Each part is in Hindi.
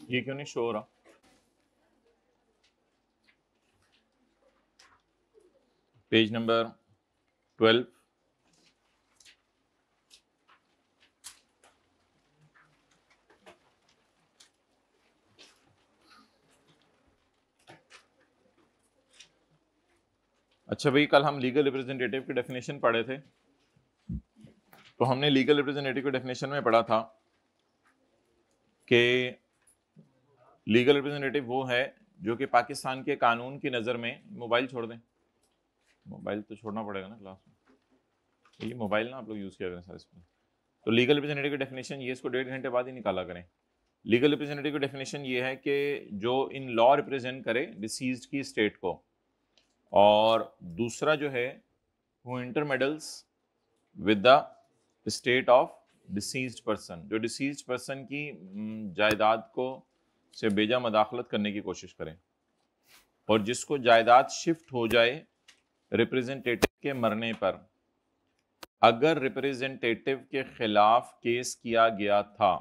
ये क्यों नहीं शो हो रहा? Page number 12। अच्छा भाई, कल हम लीगल रिप्रेजेंटेटिव की डेफिनेशन पढ़े थे। तो हमने लीगल रिप्रेजेंटेटिव की डेफिनेशन में पढ़ा था कि लीगल रिप्रेजेंटेटिव वो है जो कि पाकिस्तान के कानून की नज़र में, मोबाइल छोड़ दें, मोबाइल तो छोड़ना पड़ेगा ना क्लास में, ये मोबाइल ना आप लोग यूज़ किया करें सारे इसमें। तो लीगल रिप्रेजेंटेटिव की डेफिनेशन ये, इसको 1.5 घंटे बाद ही निकाला करें। लीगल रिप्रेजेंटेटिव की डेफिनेशन ये है कि जो इन लॉ रिप्रेजेंट करे डिसीज्ड की स्टेट को, और दूसरा जो है who intermeddles with the state of deceased person, जो डिसीज्ड पर्सन की जायदाद को से बेजा मदाखलत करने की कोशिश करें, और जिसको जायदाद शिफ्ट हो जाए रिप्रेजेंटेटिव के मरने पर। अगर रिप्रेजेंटेटिव के खिलाफ केस किया गया था,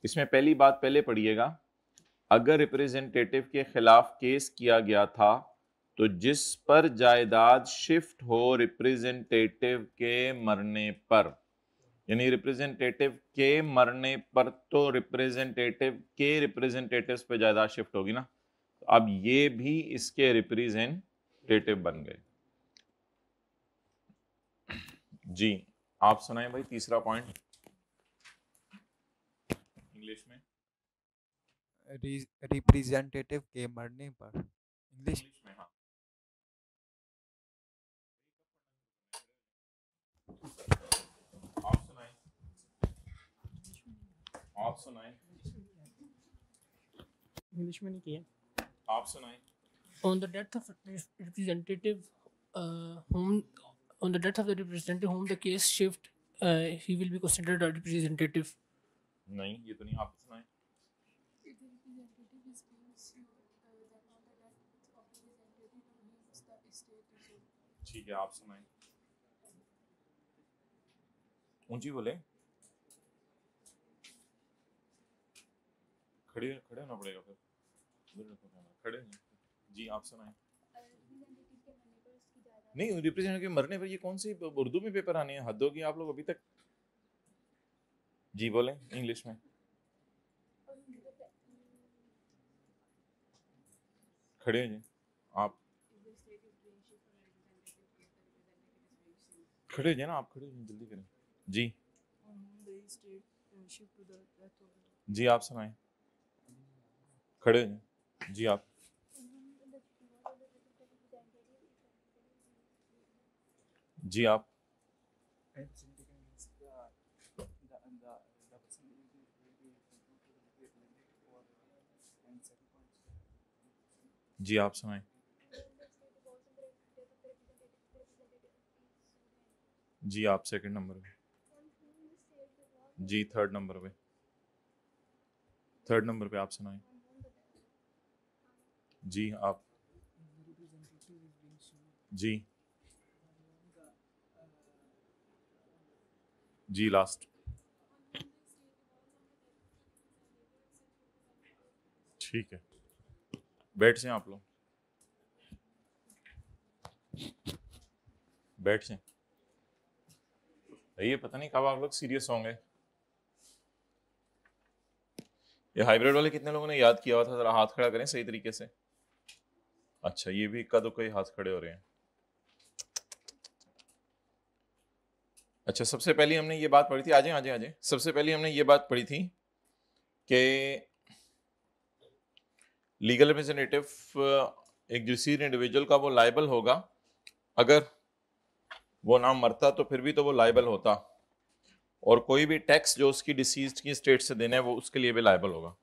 इसमें पहली बात पहले पढ़िएगा, अगर रिप्रेजेंटेटिव के खिलाफ केस किया गया था तो जिस पर जायदाद शिफ्ट हो रिप्रेजेंटेटिव के मरने पर, यानी रिप्रेजेंटेटिव के मरने पर तो रिप्रेजेंटेटिव के रिप्रेजेंटेटिव्स पे जायदाद शिफ्ट होगी ना, तो अब ये भी इसके रिप्रेजेंटेटिव बन गए। जी आप सुनाए भाई तीसरा पॉइंट इंग्लिश में। रिप्रेजेंटेटिव के मरने पर इंग्लिश इंग्लिश में हाँ। आप सुनाए, आप सुनाए, इंग्लिश में नहीं किया। आप सुनाए। On the death of representative whom on the death of the representative whom the case shift, he will be considered a representative. नहीं ये तो नहीं, आप सुनाए। If the representative is being sued, then on the death of the representative to whom the estate is owed. ठीक है आप सुनाए, ऊंची बोले, खड़े खड़े होना पड़ेगा फिर, खड़े हैं। जी आप सुनाए। रिप्रेजेंटेटिव के मरने पर उसकी जायदाद नहीं रिप्रेजेंटेटिव के मरने पर, ये कौन सी उर्दू में पेपर आने हैं, हद होगी आप लोग अभी तक। जी बोले इंग्लिश में, और उनकी खड़े हैं जी आप, खड़े हो जाए ना आप, खड़े हो जाए, जल्दी करें। जी जी आप सुनाए, खड़े हो जाए। जी आप, जी आप, जी आप सुनाए। जी आप सेकंड नंबर पे, जी थर्ड नंबर पे, थर्ड नंबर पे आप सुनाए। जी आप, जी जी लास्ट। ठीक है बैठ से आप लोग, बैठ से। ये पता नहीं कब आप लोग सीरियस होंगे। ये हाइब्रिड वाले कितने लोगों ने याद किया हुआ था, जरा हाथ खड़ा करें सही तरीके से। अच्छा ये भी इक्का दुक्का ही हाथ खड़े हो रहे हैं। अच्छा सबसे पहले हमने ये बात पढ़ी थी, आजे आजे आजे, सबसे पहले हमने ये बात पढ़ी थी कि लीगल रिप्रेजेंटेटिव एक डिसीज्ड इंडिविजुअल का वो लायबल होगा, अगर वो ना मरता तो फिर भी तो वो लायबल होता, और कोई भी टैक्स जो उसकी डिसीज्ड की स्टेट से देना है वो उसके लिए भी लायबल होगा।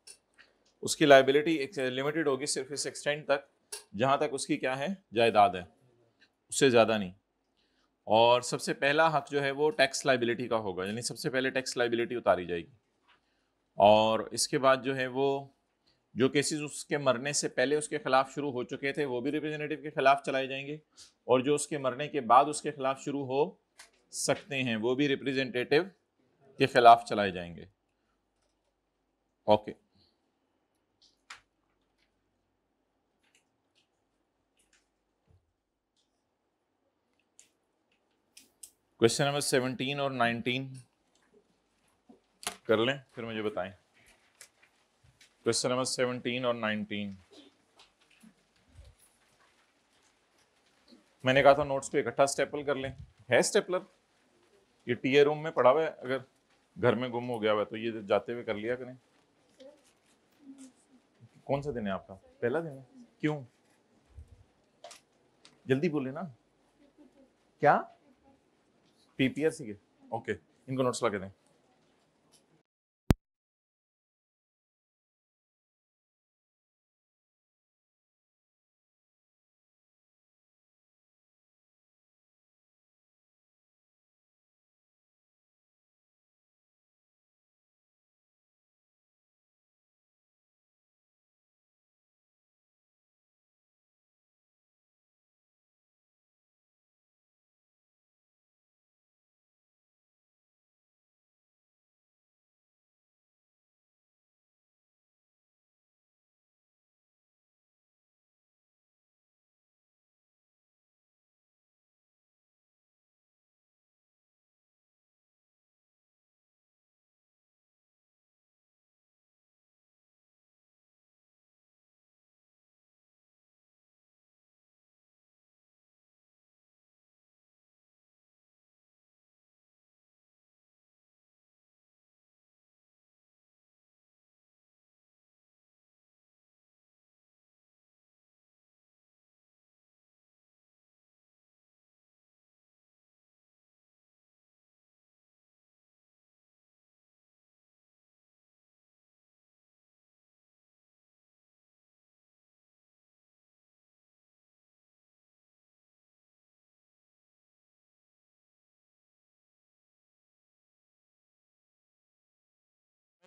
उसकी लायबिलिटी लिमिटेड होगी सिर्फ इस एक्सटेंट तक जहां तक उसकी क्या है, जायदाद है, उससे ज्यादा नहीं। और सबसे पहला हक जो है वो टैक्स लायबिलिटी का होगा, यानी सबसे पहले टैक्स लायबिलिटी उतारी जाएगी, और इसके बाद जो है वो जो केसेस उसके मरने से पहले उसके खिलाफ शुरू हो चुके थे वो भी रिप्रेजेंटेटिव के खिलाफ चलाए जाएंगे, और जो उसके मरने के बाद उसके खिलाफ शुरू हो सकते हैं वो भी रिप्रेजेंटेटिव के खिलाफ चलाए जाएंगे। ओके क्वेश्चन नंबर 17 और 19 कर लें, फिर मुझे बताएं। क्वेश्चन नंबर 17 और 19। मैंने कहा था नोट्स को इकट्ठा स्टेपल कर लें। है स्टेपलर? ये टीए रूम में पड़ा हुआ है, अगर घर में गुम हो गया हुआ है तो ये जाते हुए कर लिया करें। कौन सा दिन है आपका? पहला दिन है? क्यों? जल्दी बोले ना। क्या? पीपीआरसी के? ओके, इनको नोट्स ला के दें।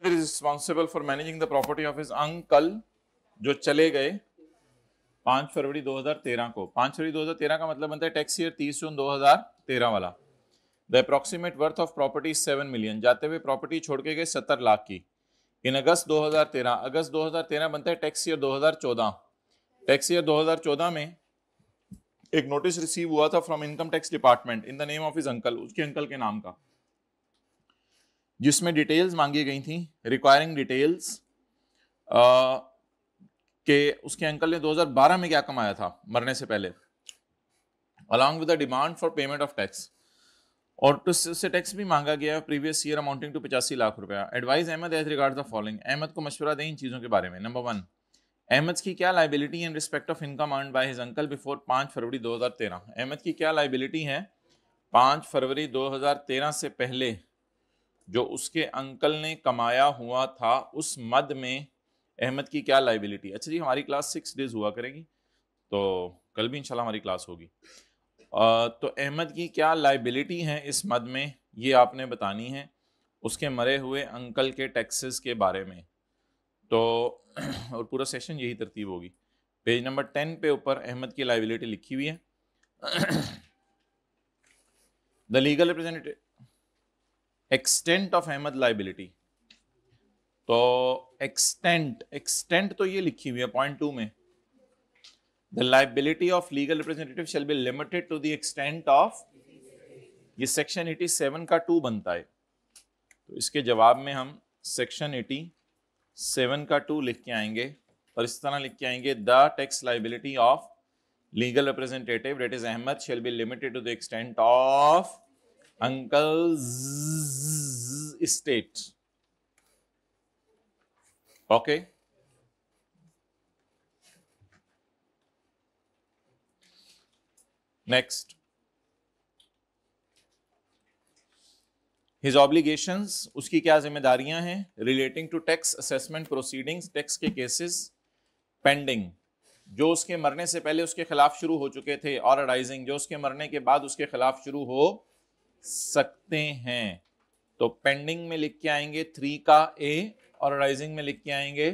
is responsible for managing the property of his uncle, जो चले गए 5 फरवरी 2013 को। 5 फरवरी 2013 का मतलब बनता है टैक्स ईयर 30 जून 2013 वाला। The approximate worth of property 7 million, जाते हुए प्रॉपर्टी छोड़ के गए 70 लाख की। इन अगस्त 2013, अगस्त 2013 बनता है टैक्स ईयर 2014। टैक्स ईयर 2014 में एक नोटिस रिसीव हुआ था from income tax department in the name of his uncle, उसके अंकल के नाम का, जिसमें डिटेल्स मांगी गई थी, रिक्वायरिंग डिटेल्स कि उसके अंकल ने 2012 में क्या कमाया था मरने से पहले, along with the demand for payment of tax. और तो उससे टैक्स भी मांगा गया है previous year amounting to 85 lakh रुपया। Advise Ahmed as regard the following, Ahmed को मशवरा दें इन चीज़ों के बारे में। नंबर 1, अहमद की क्या liability in respect of income earned by his uncle before 5 फरवरी 2013। अहमद की क्या लाइबिलिटी है 5 फरवरी 2013 से पहले जो उसके अंकल ने कमाया हुआ था, उस मद में अहमद की क्या लाइबिलिटी। अच्छा जी, हमारी क्लास 6 डेज हुआ करेगी, तो कल भी इंशाल्लाह हमारी क्लास होगी। तो अहमद की क्या लाइबिलिटी है इस मद में, ये आपने बतानी है उसके मरे हुए अंकल के टैक्सेस के बारे में। तो और पूरा सेशन यही तरतीब होगी। पेज नंबर 10 पे ऊपर अहमद की लाइबिलिटी लिखी हुई है। The legal representative extent of Ahmad liability, तो एक्सटेंट तो ये लिखी हुई है पॉइंट 2 में। The liability of legal representative shall be limited to the extent of, ये सेक्शन 87 का 2 बनता है, तो इसके जवाब में हम सेक्शन 87 का 2 लिख के आएंगे और इस तरह लिख के आएंगे the tax liability of legal representative that is Ahmad shall be limited to the extent of uncle's estate. Okay. Next, his obligations, उसकी क्या जिम्मेदारियां हैं relating to tax assessment proceedings, tax के केसेस पेंडिंग जो उसके मरने से पहले उसके खिलाफ शुरू हो चुके थे, और अराइजिंग जो उसके मरने के बाद उसके खिलाफ शुरू हो सकते हैं। तो पेंडिंग में लिख के आएंगे 3 का ए और अराइजिंग में लिख के आएंगे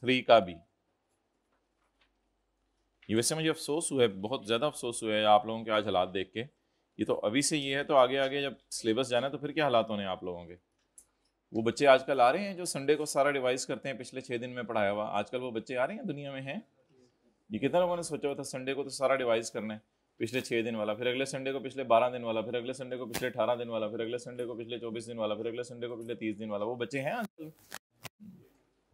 3 का बी। ये वैसे मुझे अफसोस हुआ है, बहुत ज़्यादा अफसोस हुआ है आप लोगों के आज हालात देख के। ये तो अभी से ये है, तो आगे आगे जब सिलेबस जाना है तो फिर क्या हालात होने आप लोगों के। वो बच्चे आजकल आ रहे हैं जो संडे को सारा रिवाइज करते हैं, पिछले 6 दिन में पढ़ाया हुआ, आजकल वो बच्चे आ रहे हैं दुनिया में हैं। ये कितना लोगों ने सोचा हुआ था संडे को तो सारा रिवाइज करना है, पिछले 6 दिन वाला, फिर अगले संडे को पिछले 12 दिन वाला, फिर अगले संडे को पिछले 18 दिन वाला, फिर अगले संडे को पिछले 24 दिन वाला, फिर अगले संडे को पिछले 30 दिन वाला। वो बच्चे हैं आजकल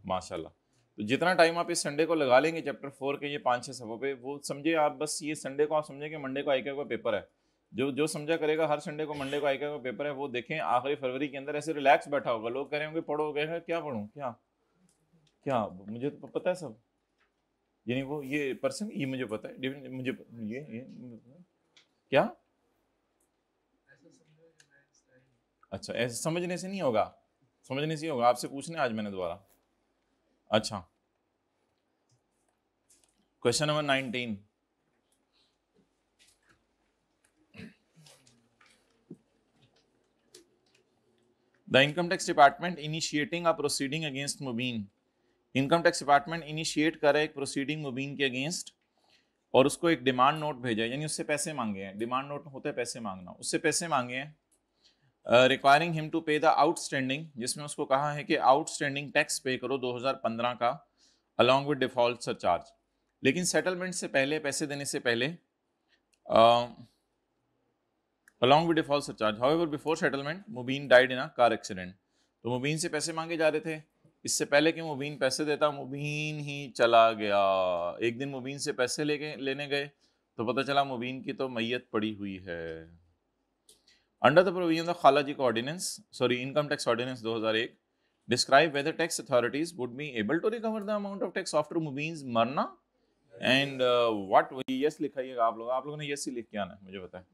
माशाल्लाह। तो जितना टाइम आप इस संडे को लगा लेंगे चैप्टर 4 के ये 5-6 सफ़ों पे, वो समझिए आप बस ये संडे को आप समझे कि मंडे को आईक्यू का पेपर है। जो समझा करेगा हर संडे को मंडे को आईक्यू का पेपर है, वो देखें आखिरी फरवरी के अंदर ऐसे रिलैक्स बैठा होगा। लोग कह रहे होंगे पढ़ोगे, क्या पढ़ूं, क्या क्या मुझे तो पता है सब, यानी वो ये पर्सन ये मुझे पता है, मुझे ये क्या, अच्छा ऐसे समझने से नहीं होगा, समझने से ही होगा। आपसे पूछने आज मैंने दोबारा। अच्छा, question number 19, the income tax department initiating a proceeding against Mubeen. Income tax department initiate करे एक प्रोसीडिंग मुबीन के अगेंस्ट और उसको एक डिमांड नोट भेजा, यानी उससे पैसे मांगे हैं। डिमांड नोट होता है पैसे मांगना, उससे पैसे मांगे हैं। रिक्वायरिंग हिम टू पे द आउटस्टैंडिंग, जिसमें उसको कहा है कि आउटस्टैंडिंग टैक्स पे करो 2015 का अलॉन्ग विद डिफॉल्ट सरचार्ज। लेकिन सेटलमेंट से पहले, पैसे देने से पहले, along with default surcharge, however before settlement Mubeen died in a car accident. तो मुबीन से पैसे मांगे जा रहे थे। इससे पहले कि मुबीन पैसे देता, मुबीन ही चला गया। एक दिन मुबीन से पैसे लेने गए तो पता चला मुबीन की तो मैयत पड़ी हुई है। अंडर द प्रोविजन ऑफ खालाजी का ordinance, sorry income tax ordinance 2001, describe whether tax authorities would be able to recover the amount of tax after Mubeen's मरना एंड व्हाट, यस लिखाइएगा आप लोगों ने यस ही लिख के आना है, मुझे पता है।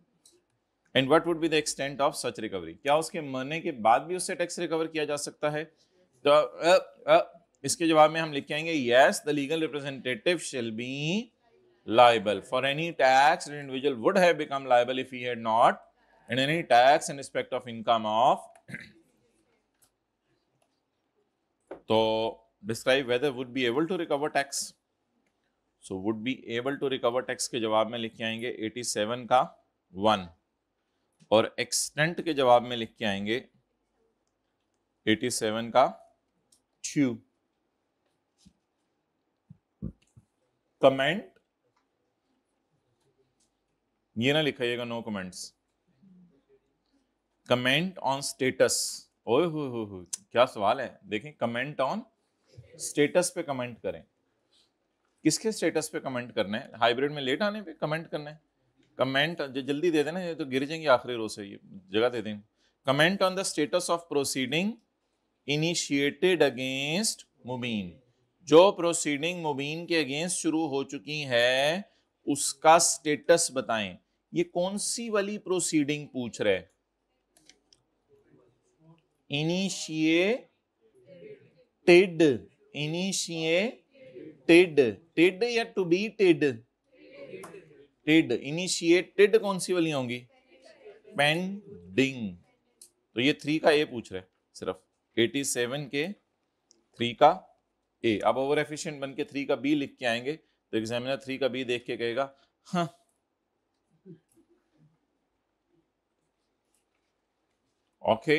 And what would be the extent of such recovery, क्या उसके मरने के बाद भी उससे टैक्स रिकवर किया जा सकता है। तो इसके जवाब में हम लिख के आएंगे yes, the legal representative shall be liable for any tax an individual would have become liable if he had not, and any tax in respect of income of तो describe whether would be able to recover tax, so would be able to recover tax के जवाब में लिख के आएंगे 87 का 1 और extent के जवाब में लिख के आएंगे 87 का 2। कमेंट ये ना लिखाइएगा, no comments. Comment on status, ओए हो क्या सवाल है, देखें। कमेंट ऑन स्टेटस पे कमेंट करें। किसके स्टेटस पे कमेंट करना है? हाइब्रिड में लेट आने पे कमेंट करना है। कमेंट जल्दी दे देना, ये तो गिर जाएंगे आखिरी रो से, ये जगह दे दें। Comment on the status of proceeding initiated against Mubeen, जो प्रोसीडिंग मुबीन के अगेंस्ट शुरू हो चुकी है उसका स्टेटस बताएं। ये कौन सी वाली प्रोसीडिंग पूछ रहे? इनिशिएटेड, इनिशिएटेड, टेड या to be ted? Ted. Initiated कौन सी वाली होंगी? पेंडिंग। तो ये 3 का ए पूछ रहे सिर्फ, 87 के 3 का ए। अब ओवर एफिशिएंट बन के 3 का बी लिख के आएंगे तो एग्जामिनर 3 का बी देख के कहेगा हाँ, ओके।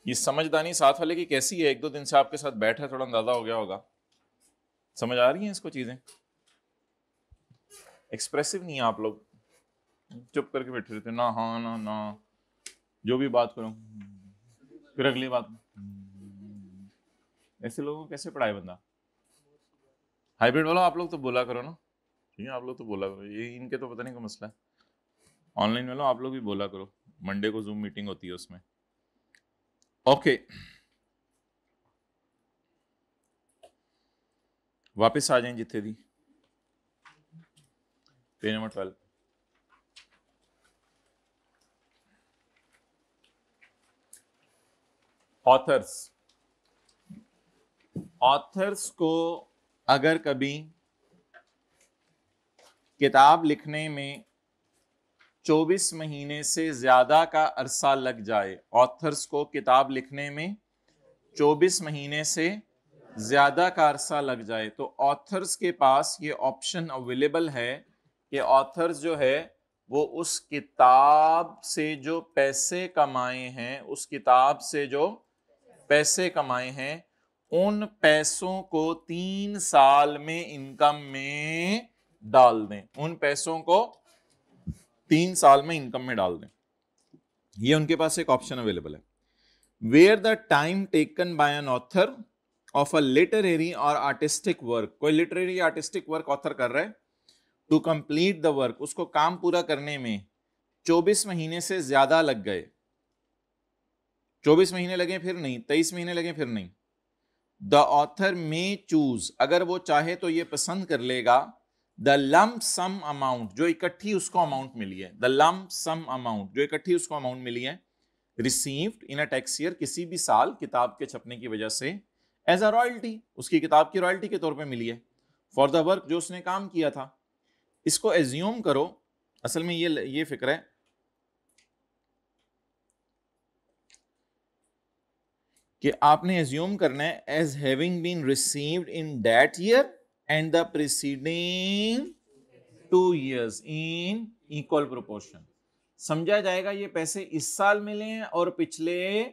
ये समझदानी साथ वाले की कैसी है? 1-2 दिन से आपके साथ बैठा, थोड़ा अंदाजा हो गया होगा। समझ आ रही हैं इसको चीजें? एक्सप्रेसिव नहीं है आप लोग, चुप करके बैठे रहते ना, हाँ ना ना, जो भी बात करो फिर अगली बात। ऐसे लोगों को कैसे पढ़ाए बंदा? हाइब्रिड वालों आप लोग तो बोला करो ना, ठीक है, आप लोग तो बोला करो। ये इनके तो पता नहीं क्या मसला है। ऑनलाइन वालों आप लोग भी बोला करो, मंडे को जूम मीटिंग होती है उसमें। ओके, वापस आ जाएं जितने दी, पेज नंबर 12। ऑथर्स, ऑथर्स को अगर कभी किताब लिखने में 24 महीने से ज्यादा का अरसा लग जाए, ऑथर्स को किताब लिखने में 24 महीने से ज्यादा का अरसा लग जाए, तो ऑथर्स के पास ये ऑप्शन अवेलेबल है कि ऑथर्स जो है वो उस किताब से जो पैसे कमाए हैं, उस किताब से जो पैसे कमाए हैं उन पैसों को 3 साल में इनकम में डाल दें, उन पैसों को 3 साल में इनकम में डाल दें। ये उनके पास एक ऑप्शन अवेलेबल है। Where the time taken by an author of a literary और आर्टिस्टिक वर्क, कोई लिटरेरी आर्टिस्टिक वर्क ऑथर कर रहा है, टू कंप्लीट द वर्क, उसको काम पूरा करने में 24 महीने से ज्यादा लग गए, 24 महीने लगे फिर नहीं, 23 महीने लगे फिर नहीं, द ऑथर में चूज, अगर वो चाहे तो ये पसंद कर लेगा, द लम्प सम अमाउंट, जो इकट्ठी उसको अमाउंट मिली है, द लम्प सम अमाउंट, जो इकट्ठी उसको अमाउंट मिली है, received in a tax year, किसी भी साल किताब के छपने की वजह से, एज अ रॉयल्टी, उसकी किताब की रॉयल्टी के तौर पे मिली है, फॉर द वर्क, जो उसने काम किया था। इसको एज्यूम करो, असल में ये फिक्र है कि आपने एज्यूम करना है as having been received in that year and the preceding 2 years in equal proportion. समझा जाएगा ये पैसे इस साल मिले हैं और पिछले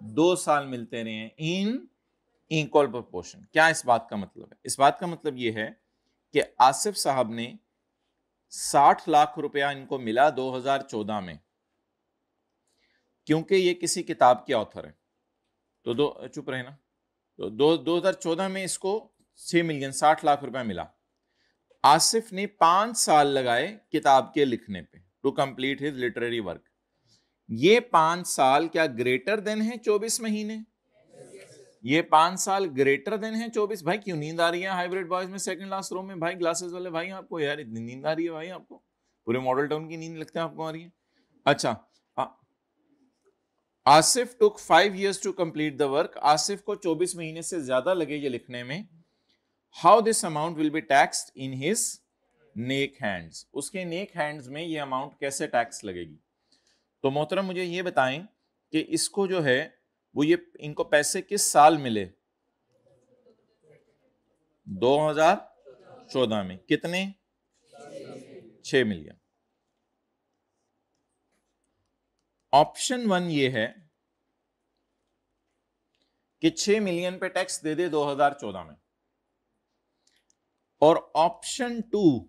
2 साल मिलते रहे हैं इन इक्वल प्रोपोर्शन। क्या इस बात का मतलब है? इस बात का मतलब ये है कि आसिफ साहब ने 60 लाख रुपया इनको मिला 2014 में, क्योंकि ये किसी किताब के ऑथर है, तो चुप रहे ना, तो 2014 में इसको 6 मिलियन 60 लाख रुपया मिला। आसिफ ने 5 साल लगाए किताब के लिखने पे, to complete his literary work. ये 5 साल क्या ग्रेटर देन है 24 महीने? ये 5 साल ग्रेटर देन है 24। भाई क्यों नींद आ रही है हाइब्रिड बॉयज में सेकंड लास्ट रो में? भाई ग्लासेस वाले भाई आपको यार इतनी नींद आ रही है भाई? आपको पूरे मॉडल टाउन की नींद लगता है आपको आ रही है? अच्छा, Asif took 5 years to complete the work. Asif को 24 महीने से ज्यादा लगे ये लिखने में। How this amount will be taxed in his neck hands, उसके नेक हैंड्स में ये अमाउंट कैसे टैक्स लगेगी? तो मोहतरम मुझे ये बताएं कि इसको जो है वो ये इनको पैसे किस साल मिले? 2014 में। कितने? 6 मिलियन। ऑप्शन 1 ये है कि 6 मिलियन पे टैक्स दे दे 2014 में, और ऑप्शन 2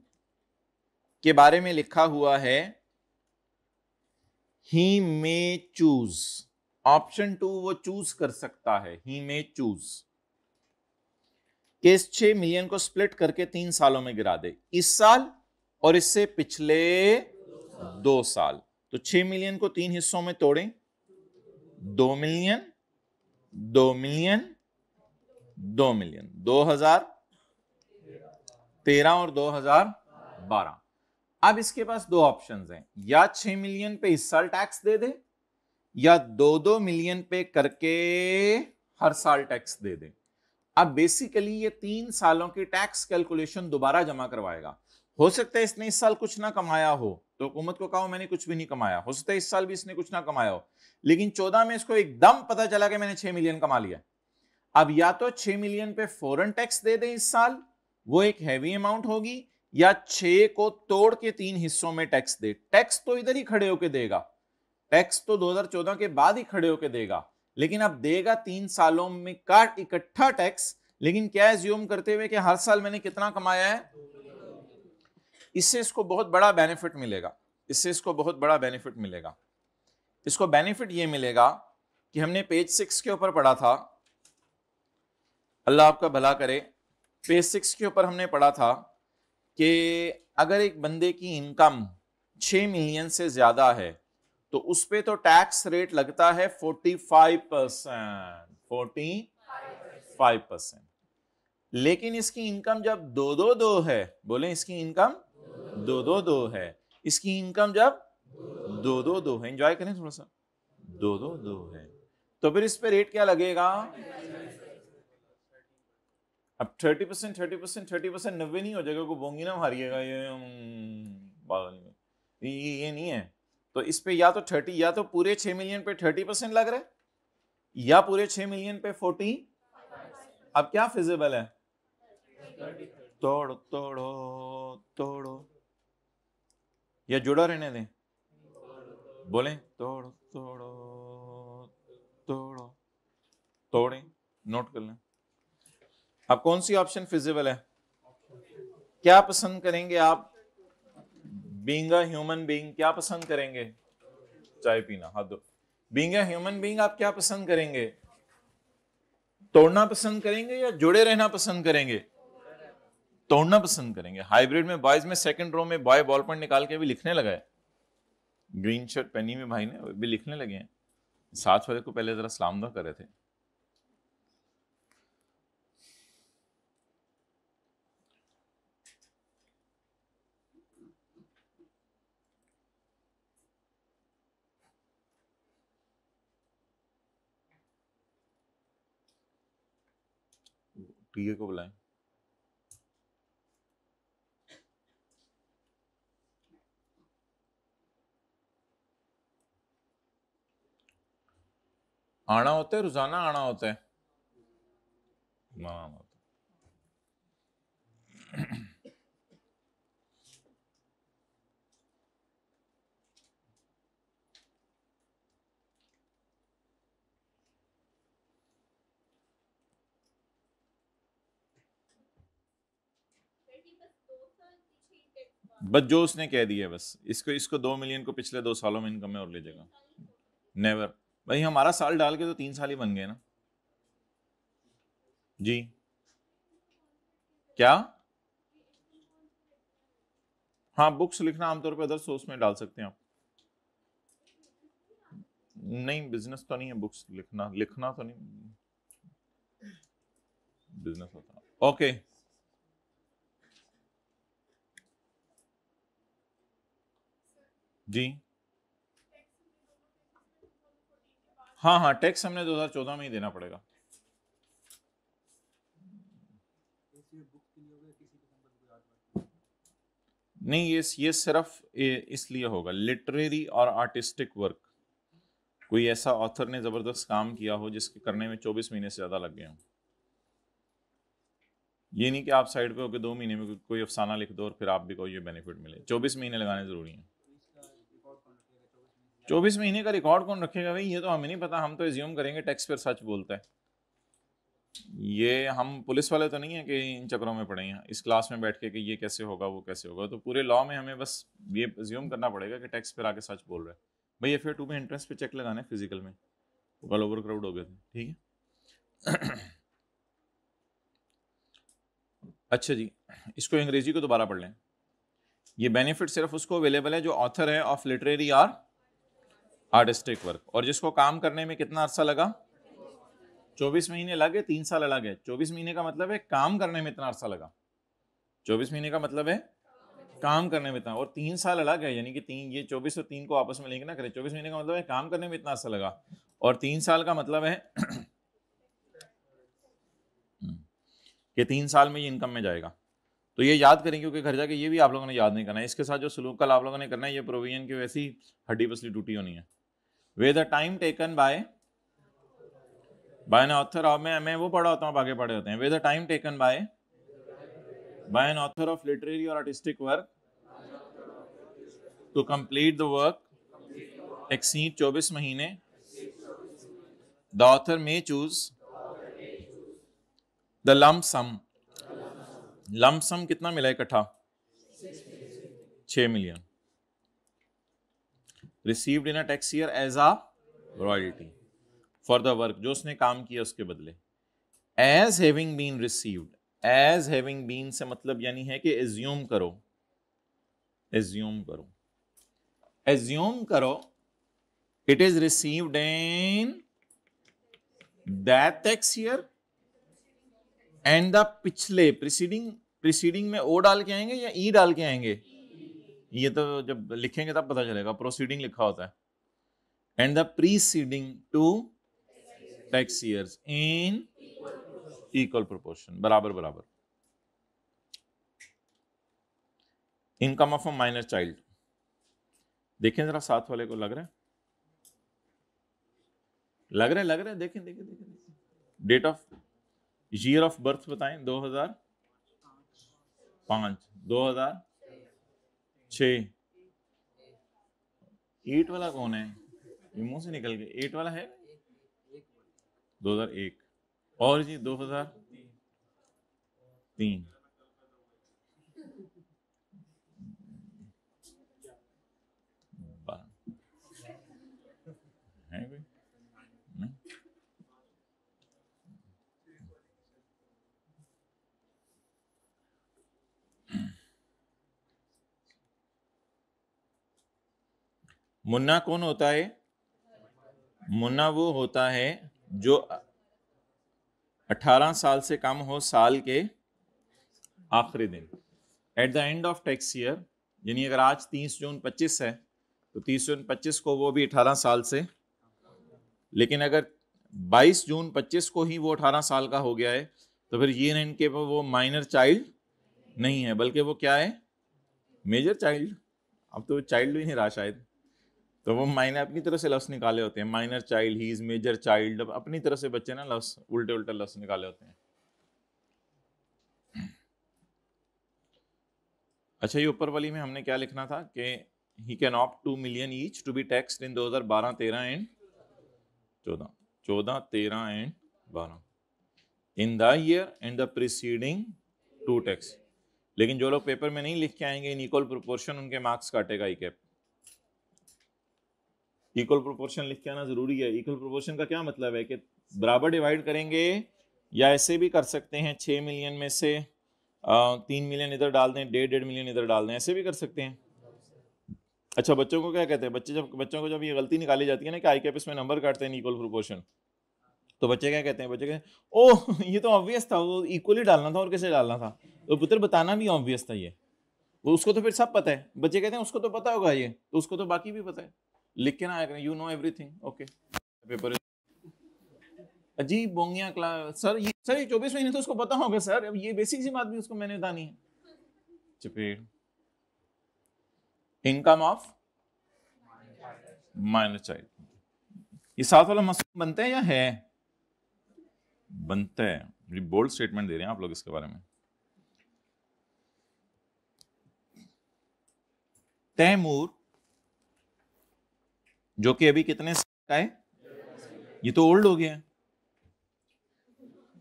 के बारे में लिखा हुआ है ही मे चूज। ऑप्शन 2 वो चूज कर सकता है, ही मे चूज, कि इस 6 मिलियन को स्प्लिट करके 3 सालों में गिरा दे, इस साल और इससे पिछले 2 साल। तो 6 मिलियन को 3 हिस्सों में तोड़ें, 2 मिलियन, 2 मिलियन, 2 मिलियन, 2013 और 2012। अब इसके पास 2 ऑप्शंस हैं, या 6 मिलियन पे इस साल टैक्स दे दे, या 2-2 मिलियन पे करके हर साल टैक्स दे दे। अब बेसिकली ये 3 सालों की टैक्स कैलकुलेशन दोबारा जमा करवाएगा। हो सकता है इसने इस साल कुछ ना कमाया हो तो हुकूमत को कहो मैंने कुछ भी नहीं कमाया, हो सकता है इस साल भी इसने कुछ ना कमाया हो, लेकिन 14 में इसको एकदम पता चला कि मैंने 6 मिलियन कमा लिया। अब या तो 6 मिलियन पे फौरन टैक्स दे दे इस साल, वो एक हैवी अमाउंट होगी, या 6 को तोड़ के 3 हिस्सों में टैक्स दे। टैक्स तो इधर ही खड़े होके देगा, टैक्स तो 2014 के बाद ही खड़े होके देगा, लेकिन अब देगा 3 सालों में का इकट्ठा टैक्स, लेकिन क्या एज्यूम करते हुए कि हर साल मैंने कितना कमाया है। इससे इसको बहुत बड़ा बेनिफिट मिलेगा, इससे इसको बहुत बड़ा बेनिफिट मिलेगा। इसको बेनिफिट ये मिलेगा कि हमने पेज 6 के ऊपर पढ़ा था, अल्लाह आपका भला करे, पेज 6 के ऊपर हमने पढ़ा था कि अगर एक बंदे की इनकम 6 मिलियन से ज्यादा है तो उस पे तो टैक्स रेट लगता है 45%, 45%। लेकिन इसकी इनकम जब 2-2-2 है, बोले इसकी इनकम 2-2-2 है, इसकी इनकम जब 2-2-2 है, एंजॉय करें थोड़ा सा, 2-2-2 है, तो फिर इस पे रेट क्या लगेगा? अब 30%, 30%, 30% 90 नहीं हो जाएगा, को बोंगी ना हारिएगा ये ये नहीं है। तो इस पे या तो 30, या तो पूरे 6 मिलियन पे 30% लग रहा है, या पूरे 6 मिलियन पे 40। अब क्या फिजिबल है? तोड़ो तोड़ो तोड़ो, या जुड़ा रहने दें? बोले तोड़ो तोड़ो तोड़ो, तोड़े, नोट कर लें। अब कौन सी ऑप्शन फिजिबल है? क्या पसंद करेंगे आप? बीइंग अ ह्यूमन बीइंग क्या पसंद करेंगे? चाय पीना, हाथ दो। बीइंग अ ह्यूमन बीइंग आप क्या पसंद करेंगे? तोड़ना पसंद करेंगे या जुड़े रहना पसंद करेंगे? तोड़ना पसंद करेंगे। हाइब्रिड में बॉयज में सेकंड रो में बॉय बॉल पॉइंट निकाल के भी लिखने लगा है। ग्रीन शर्ट पहनी में भाई ने भी लिखने लगे हैं। साथ वाले को पहले जरा सलाम दो कर रहे थे। टीए को बुलाएं। आना होता है, रोजाना आना होता है ना आना होता है। बस जो उसने कह दिया, बस इसको 2 मिलियन को पिछले 2 सालों में इनकम में और ले जाएगा। नेवर भाई, हमारा साल डाल के तो 3 साल ही बन गए ना जी। क्या? हाँ, बुक्स लिखना आमतौर पे अदर सोर्स में डाल सकते हैं आप। नहीं, बिजनेस तो नहीं है बुक्स लिखना, लिखना तो नहीं बिजनेस होता। ओके जी। हाँ हाँ, टैक्स हमने 2014 में ही देना पड़ेगा। नहीं, ये सिर्फ इसलिए होगा लिटरेरी और आर्टिस्टिक वर्क। कोई ऐसा ऑथर ने जबरदस्त काम किया हो जिसके करने में 24 महीने से ज्यादा लग गए हों। ये नहीं कि आप साइड पे होकर 2 महीने में कोई अफसाना लिख दो और फिर आप भी कोई ये बेनिफिट मिले। 24 महीने लगाने जरूरी है। 24 महीने का रिकॉर्ड कौन रखेगा भाई? ये तो हमें नहीं पता। हम तो एज्यूम करेंगे टैक्स पेयर सच बोलता है। ये हम पुलिस वाले तो नहीं है कि इन चक्रों में पड़े हैं इस क्लास में बैठ के कि ये कैसे होगा वो कैसे होगा। तो पूरे लॉ में हमें बस ये एज्यूम करना पड़ेगा कि टैक्स पेयर आके सच बोल रहा है। भाई FA 2 में एंट्रेंस पे चेक लगाना है फिजिकल में, वो कल ओवर क्राउड हो गए थे। ठीक है। अच्छा जी, इसको अंग्रेजी को दोबारा पढ़ लें। ये बेनिफिट सिर्फ उसको अवेलेबल है जो ऑथर है ऑफ लिटरेरी और आर्टिस्टिक वर्क, और जिसको काम करने में कितना अरसा लगा? 24 महीने लगे, 3 साल अलग है। 24 महीने का मतलब है काम करने में इतना अरसा लगा। 24 महीने का मतलब है काम करने में इतना, और 3 साल अलग है। यानी कि 3, ये 24 और 3 को आपस में लिंक ना करें। 24 महीने का मतलब है काम करने में इतना अरसा लगा, और 3 साल का मतलब है कि 3 साल में ये इनकम में जाएगा। तो ये याद करें, क्योंकि घर जाके ये भी आप लोगों ने याद नहीं करना है। इसके साथ जो सलूक कल आप लोगों ने करना है, ये प्रोविजन की वैसी हड्डी पसली टूटी होनी है। वे the time taken by an author of, मैं वो पढ़ा होता हूँ, आप आगे पढ़े होते हैं। Where the time taken by an author of literary और artistic work to complete the work exceed 24 महीने, the author may choose the lump sum. Lump sum कितना मिला इकट्ठा? 6 million received in a tax year as a royalty for the work, जो उसने काम किया उसके बदले। As having been received, as having been से मतलब यानी है कि एज्यूम करो, एज्यूम करो, एज्यूम करो it is received in that tax year and the पिछले प्रीसीडिंग में ओ डाल के आएंगे या ई डाल के आएंगे? ये तो जब लिखेंगे तब पता चलेगा। प्रोसीडिंग लिखा होता है। And the preceding two tax years in equal proportion, बराबर बराबर। Income of a minor child, देखें जरा साथ वाले को, लग रहा है लग रहा है लग रहा है, देखें देखें देखें, देखें। Date of year of birth बताएं। 2005, 2006। 8 वाला कौन है? ये मुंह से निकल गया। 8 वाला है 2001। और जी 2000 3 है कोई? नहीं। मुन्ना कौन होता है? मुन्ना वो होता है जो 18 साल से कम हो साल के आखिरी दिन, at the end of tax year. यानी अगर आज 30 जून 25 है तो 30 जून 25 को वो भी 18 साल से, लेकिन अगर 22 जून 25 को ही वो 18 साल का हो गया है तो फिर ये नहीं कि वो माइनर चाइल्ड नहीं है, बल्कि वो क्या है? Major child. अब तो चाइल्ड ही नहीं रहा शायद, तो वो माइनर अपनी तरह से लफ्ज निकाले होते हैं, minor child, he is major child. अब अपनी तरह से बच्चे ना लफ्ज उल्टे उल्टे लफ्ज निकाले होते हैं। अच्छा, ये ऊपर वाली में हमने क्या लिखना था कि he can opt 2 million each to be taxed in 2012, 13 and 14, 14, 13 and 12 in the year and the preceding 2 tax. लेकिन जो लोग पेपर में नहीं लिख के आएंगे इन इक्वल प्रोपोर्शन, उनके मार्क्स काटेगा ICAP। इक्वल प्रोपोर्शन लिख के आना जरूरी है। इक्वल प्रोपोर्शन का क्या मतलब है कि बराबर डिवाइड करेंगे, या ऐसे भी कर सकते हैं 6 मिलियन में से 3 मिलियन इधर डाल दें, 1.5 मिलियन इधर डाल दें, ऐसे भी कर सकते हैं। अच्छा, बच्चों को क्या कहते हैं? बच्चों को जब ये गलती निकाली जाती है ना कि ICAP इसमें नंबर काटते हैं इक्वल प्रोपोर्शन, तो बच्चे क्या कहते हैं? बच्चे कहते हैं ओह ये तो ऑब्वियस था, वो इक्वली डालना था और कैसे डालना था। तो पुत्र बताना भी ऑब्वियस था ये, वो उसको तो फिर सब पता है। बच्चे कहते हैं उसको तो पता होगा ये, तो उसको तो बाकी भी पता है। लिख के ना आया करें you know everything. Okay, paper अजीब बोंगिया क्लास सर, ये 24 महीने तो उसको पता होगा सर, अब ये बेसिक सी बात भी उसको मैंने बतानी है। चपेट इनकम ऑफ माइनर चाइल्ड, ये साथ वाला मसला बनता है या है? बनता है। बोल्ड स्टेटमेंट दे रहे हैं आप लोग इसके बारे में। तैमूर जो कि अभी कितने साल का है? ये तो ओल्ड हो गया है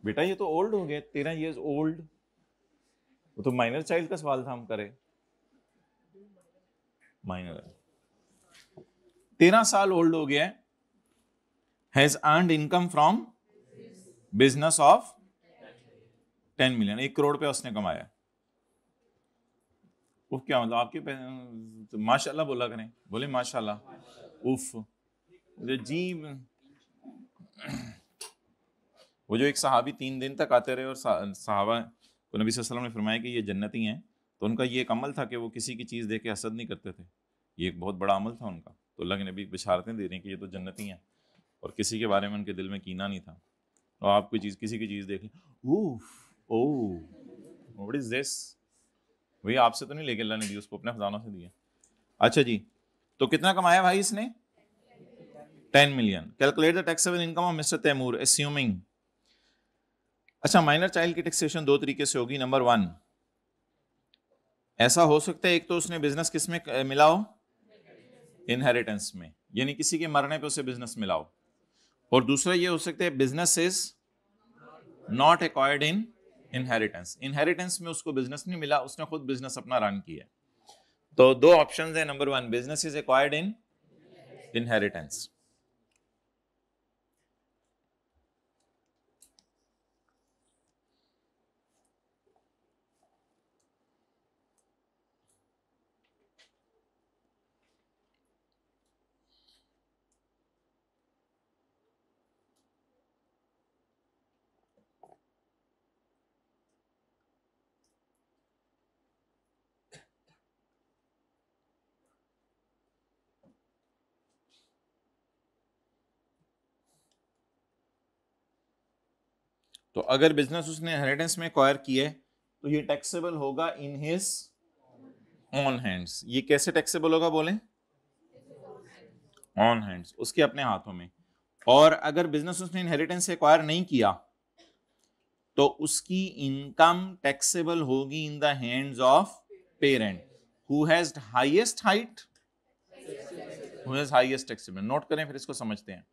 बेटा, ये तो ओल्ड हो गया, 13 इयर्स ओल्ड। वो तो माइनर चाइल्ड का सवाल था, हम करें माइनर। 13 साल ओल्ड हो गया है, has earned income from business of 10 million, 1 crore पे उसने कमाया। उफ, क्या मतलब आपके तो माशाल्लाह बोला करें, बोले माशाल्लाह। उफ जी, वो जो एक सहाबी 3 दिन तक आते रहे और सहाबा को नबी सल्लल्लाहु अलैहि वसल्लम ने फरमाया कि ये जन्नती हैं, तो उनका ये एक अमल था कि वो किसी की चीज़ देख के हसद नहीं करते थे। ये एक बहुत बड़ा अमल था उनका। तो अल्लाह के नबी बिशारतें दे रहे हैं कि ये तो जन्नती हैं, और किसी के बारे में उनके दिल में कीना नहीं था। और आप कोई चीज़, किसी की चीज़ देख लें, ओह व्हाट इज दिस, वही आपसे तो नहीं लेके अल्लाह ने दी, उसको अपने खजानों से दिया। अच्छा जी, तो कितना कमाया भाई इसने? 10 million. Calculate the taxable income of mister Taimur assuming. अच्छा, माइनर चाइल्ड की टैक्सेशन 2 तरीके से होगी। नंबर 1, ऐसा हो सकता है एक तो उसने बिजनेस किस में मिला हो? इनहेरिटेंस में, यानी किसी के मरने पे उसे बिजनेस मिला हो। और दूसरा ये हो सकता है business is not acquired in inheritance, inheritance में उसको बिजनेस नहीं मिला, उसने खुद बिजनेस अपना रन किया। तो 2 ऑप्शंस है। Number 1, business is acquired in inheritance. तो अगर बिजनेस उसने इनहेरिटेंस में एक्वायर किया है तो ये टैक्सेबल होगा इन हिज ऑन हैंड्स। ये कैसे टैक्सेबल होगा बोलें? ऑन हैंड्स, उसके अपने हाथों में। और अगर बिजनेस उसने इनहेरिटेंस से एक्वायर नहीं किया तो उसकी इनकम टैक्सेबल होगी in the hands of parent who has highest height, who has highest taxable. Note करें, फिर इसको समझते हैं।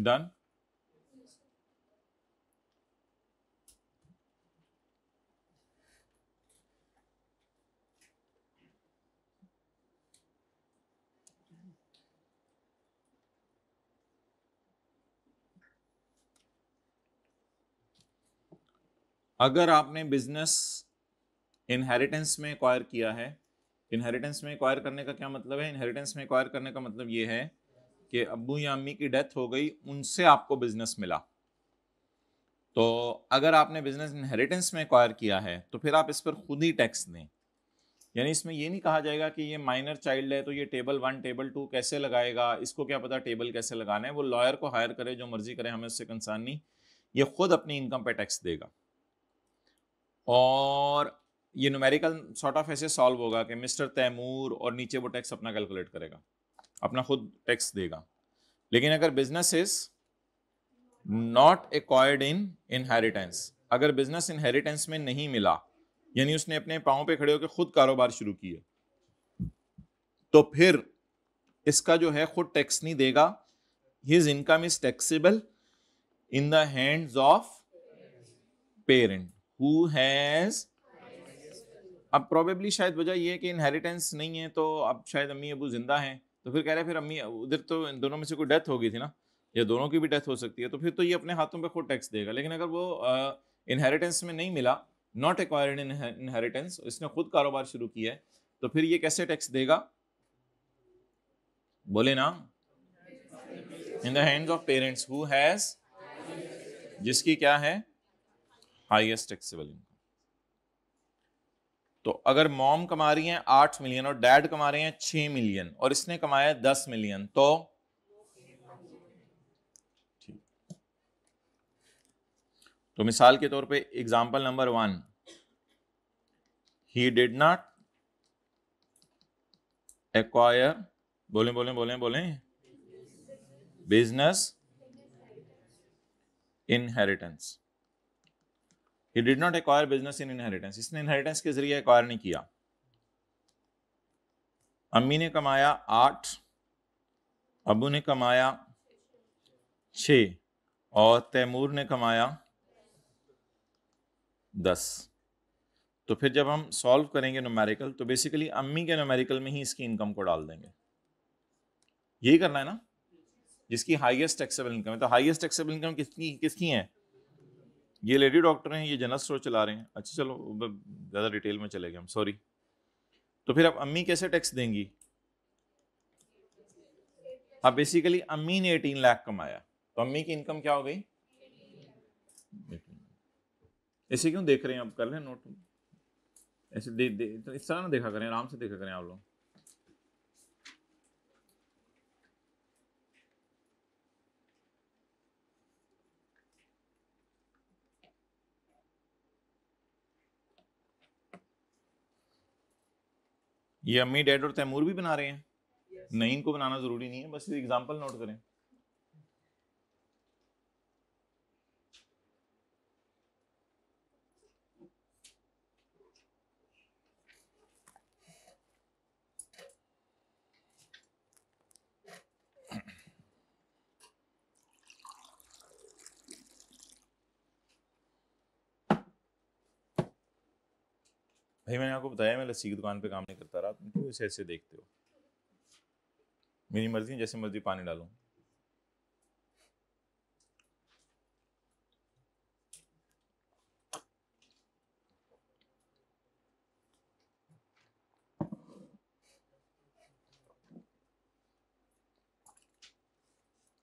डन। अगर आपने बिजनेस इनहेरिटेंस में एक्वायर किया है, इनहेरिटेंस में एक्वायर करने का क्या मतलब है? इनहेरिटेंस में एक्वायर करने का मतलब ये है कि अब्बू या अम्मी की डेथ हो गई, उनसे आपको बिजनेस मिला। तो अगर आपने बिजनेस इनहेरिटेंस में एक्वायर किया है तो फिर आप इस पर खुद ही टैक्स दें। यानी इसमें ये नहीं कहा जाएगा कि ये माइनर चाइल्ड है तो ये टेबल 1 टेबल 2 कैसे लगाएगा, इसको क्या पता टेबल कैसे लगाना है। वो लॉयर को हायर करे, जो मर्जी करे, हमें उससे कंसर्न नहीं। ये खुद अपनी इनकम पे टैक्स देगा। और ये न्यूमेरिकल सॉर्ट ऑफ ऐसे सॉल्व होगा कि मिस्टर तैमूर, और नीचे वो टैक्स अपना कैलकुलेट करेगा, अपना खुद टैक्स देगा। लेकिन अगर business is not acquired in inheritance, अगर बिजनेस इनहेरिटेंस में नहीं मिला, यानी उसने अपने पांव पे खड़े होकर खुद कारोबार शुरू किया, तो फिर इसका जो है खुद टैक्स नहीं देगा। His income is taxable in the hands of parent who has. अब प्रोबेबली शायद वजह ये है कि इनहेरिटेंस नहीं है, तो अब शायद अम्मी अबू जिंदा हैं, तो फिर कह रहे हैं फिर अम्मी उधर तो इन दोनों में से कोई डेथ हो गई थी ना, या दोनों की भी डेथ हो सकती है, तो फिर तो ये अपने हाथों पे खुद टैक्स देगा। लेकिन अगर वो इनहेरिटेंस में नहीं मिला, नॉट एक्वायर्ड इन इनहेरिटेंस, इसने खुद कारोबार शुरू किया है, तो फिर ये कैसे टैक्स देगा? बोले ना, in the hands of parents who has, जिसकी क्या है? Highest taxable income. तो अगर मॉम कमा रही हैं 8 मिलियन और डैड कमा रहे हैं 6 मिलियन और इसने कमाया 10 मिलियन, तो ठीक। तो मिसाल के तौर पे example number 1, he did not acquire, बोले बोले बोले बोले, business inheritance. He did not acquire business in inheritance, इसने इनहेरिटेंस के जरिए एक्वायर नहीं किया। अम्मी ने कमाया 8, अबू ने कमाया 6 और तैमूर ने कमाया 10। तो फिर जब हम सॉल्व करेंगे न्यूमेरिकल, तो बेसिकली अम्मी के न्यूमेरिकल में ही इसकी इनकम को डाल देंगे। यही करना है ना, जिसकी हाईएस्ट टैक्सेबल इनकम है। तो हाईएस्ट टैक्सेबल इनकम किसकी किसकी है? ये लेडी डॉक्टर हैं, ये जनरल स्टोर चला रहे हैं। अच्छा चलो ज़्यादा डिटेल में चले गए हम, सॉरी। तो फिर अब अम्मी कैसे टैक्स देंगी? अब बेसिकली अम्मी ने 18 लाख कमाया, तो अम्मी की इनकम क्या हो गई? ऐसे क्यों देख रहे हैं? अब कर लें नोट, ऐसे तो इस तरह ना देखा करें, आराम से देखा करें आप लोग। ये अम्मी डैड और तैमूर भी बना रहे हैं? नहीं, इनको बनाना जरूरी नहीं है, बस एग्जांपल नोट करें। भाई मैंने आपको बताया मैं लस्सी की दुकान पे काम नहीं करता रहा, तुम क्यों ऐसे ऐसे देखते हो? मेरी मर्जी, जैसे मर्जी पानी डालो।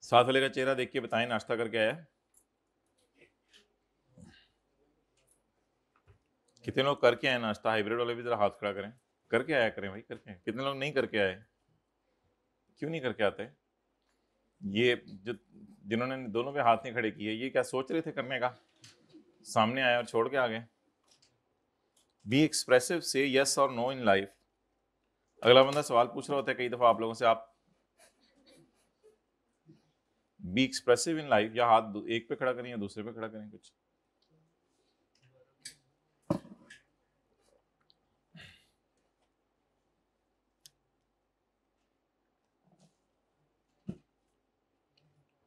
साथ वाले का चेहरा देख के बताएं नाश्ता करके आया? कितने लोग करके आए नाश्ता? हाइब्रिड वाले भी जरा हाथ खड़ा करें। करके आया करें भाई, करके। कितने लोग नहीं करके आए? क्यों नहीं करके आते? ये जो जिन्होंने दोनों पे हाथ नहीं खड़े किए, ये क्या सोच रहे थे करने का? सामने आए और छोड़ के आ गए। बी एक्सप्रेसिव, से यस और नो इन लाइफ। अगला बंदा सवाल पूछ रहा होता है कई दफा आप लोगों से, आप बी एक्सप्रेसिव इन लाइफ, या हाथ एक पे खड़ा करें या दूसरे पे खड़ा करें कुछ।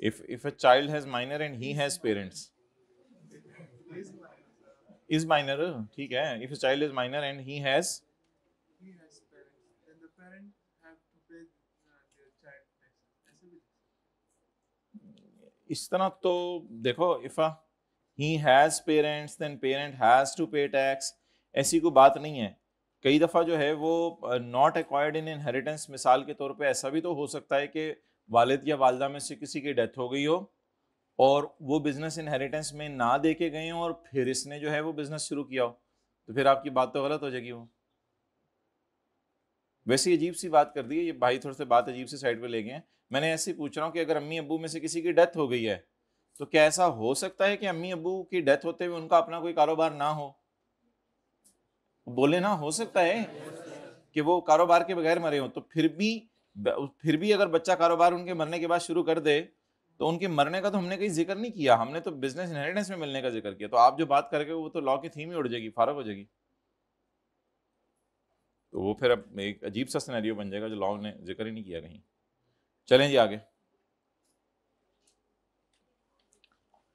if a child has minor and he has parents is minor, ठीक है, if a child is minor and he has इस तरह तो देखो, if he has parents then parent has to pay tax, ऐसी कोई बात नहीं है। कई दफ़ा जो है वो नॉट एक्वायर्ड इन इनहेरिटेंस, मिसाल के तौर पे ऐसा भी तो हो सकता है कि वालिद या वालदा में से किसी की डेथ हो गई हो और वो बिजनेस इनहेरिटेंस में ना दे के गए हों और फिर इसने जो है वो बिजनेस शुरू किया हो, तो फिर आपकी बात तो गलत हो जाएगी। वो वैसे अजीब सी बात कर दी है ये भाई, थोड़ा सा बात अजीब सी साइड पे ले गए हैं। मैंने ऐसे पूछ रहा हूँ कि अगर अम्मी अब्बू में से किसी की डेथ हो गई है तो क्या ऐसा हो सकता है कि अम्मी अब्बू की डेथ होते हुए उनका अपना कोई कारोबार ना हो? बोले ना, हो सकता है कि वो कारोबार के बगैर मरे हो, तो फिर भी अगर बच्चा कारोबार उनके मरने के बाद शुरू कर दे तो उनके मरने का तो हमने कहीं जिक्र नहीं किया, हमने तो बिजनेस इनहेरिटेंस में मिलने का जिक्र किया। तो आप जो बात करके वो तो लॉ की थीम ही उड़ जाएगी, फारग हो जाएगी। तो वो फिर अब एक अजीब सा सिनेरियो बन जाएगा जो लॉ ने जिक्र ही नहीं किया कहीं। चलें जी आगे।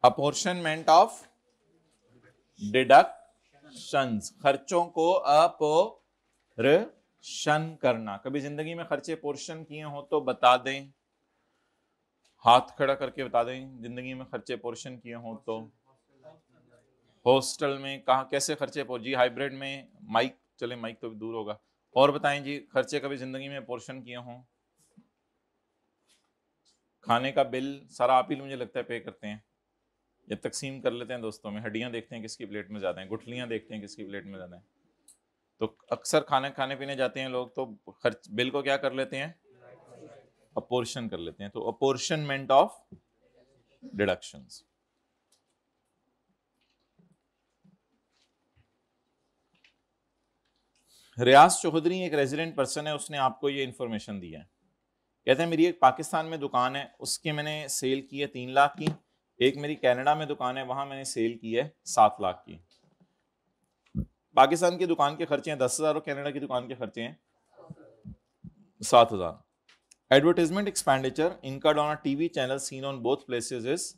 अपोर्शनमेंट ऑफ डिडक्शंस, खर्चों को अपोर्शन करना। कभी जिंदगी में खर्चे पोर्शन किए हो तो बता दें, हाथ खड़ा करके बता दें, जिंदगी में खर्चे पोर्शन किए हो तो। हॉस्टल में कहाँ कैसे खर्चे जी, हाइब्रिड में माइक चले, माइक तो दूर होगा। और बताएं जी, खर्चे कभी जिंदगी में पोर्शन किए हों? खाने का बिल सारा आप ही मुझे लगता है पे करते हैं या तकसीम कर लेते हैं दोस्तों में? हड्डियां देखते हैं किसकी प्लेट में ज्यादा है, गुठलियां देखते हैं किसकी प्लेट में ज्यादा है। तो अक्सर खाने पीने जाते हैं लोग तो खर्च बिल को क्या कर लेते हैं? अपोर्शन कर लेते हैं। तो अपोर्शनमेंट ऑफ डिडक्शंस। रियाज चौधरी एक रेजिडेंट पर्सन है, उसने आपको ये इंफॉर्मेशन दी है। कहते हैं मेरी एक पाकिस्तान में दुकान है, उसकी मैंने सेल की है 3 लाख की। एक मेरी कनाडा में दुकान है, वहां मैंने सेल की है 7 लाख की। पाकिस्तान की दुकान के खर्चे हैं 10,000 और कनाडा की दुकान के खर्चे हैं 7,000। Advertisement expenditure incurred on a TV channel seen on both places is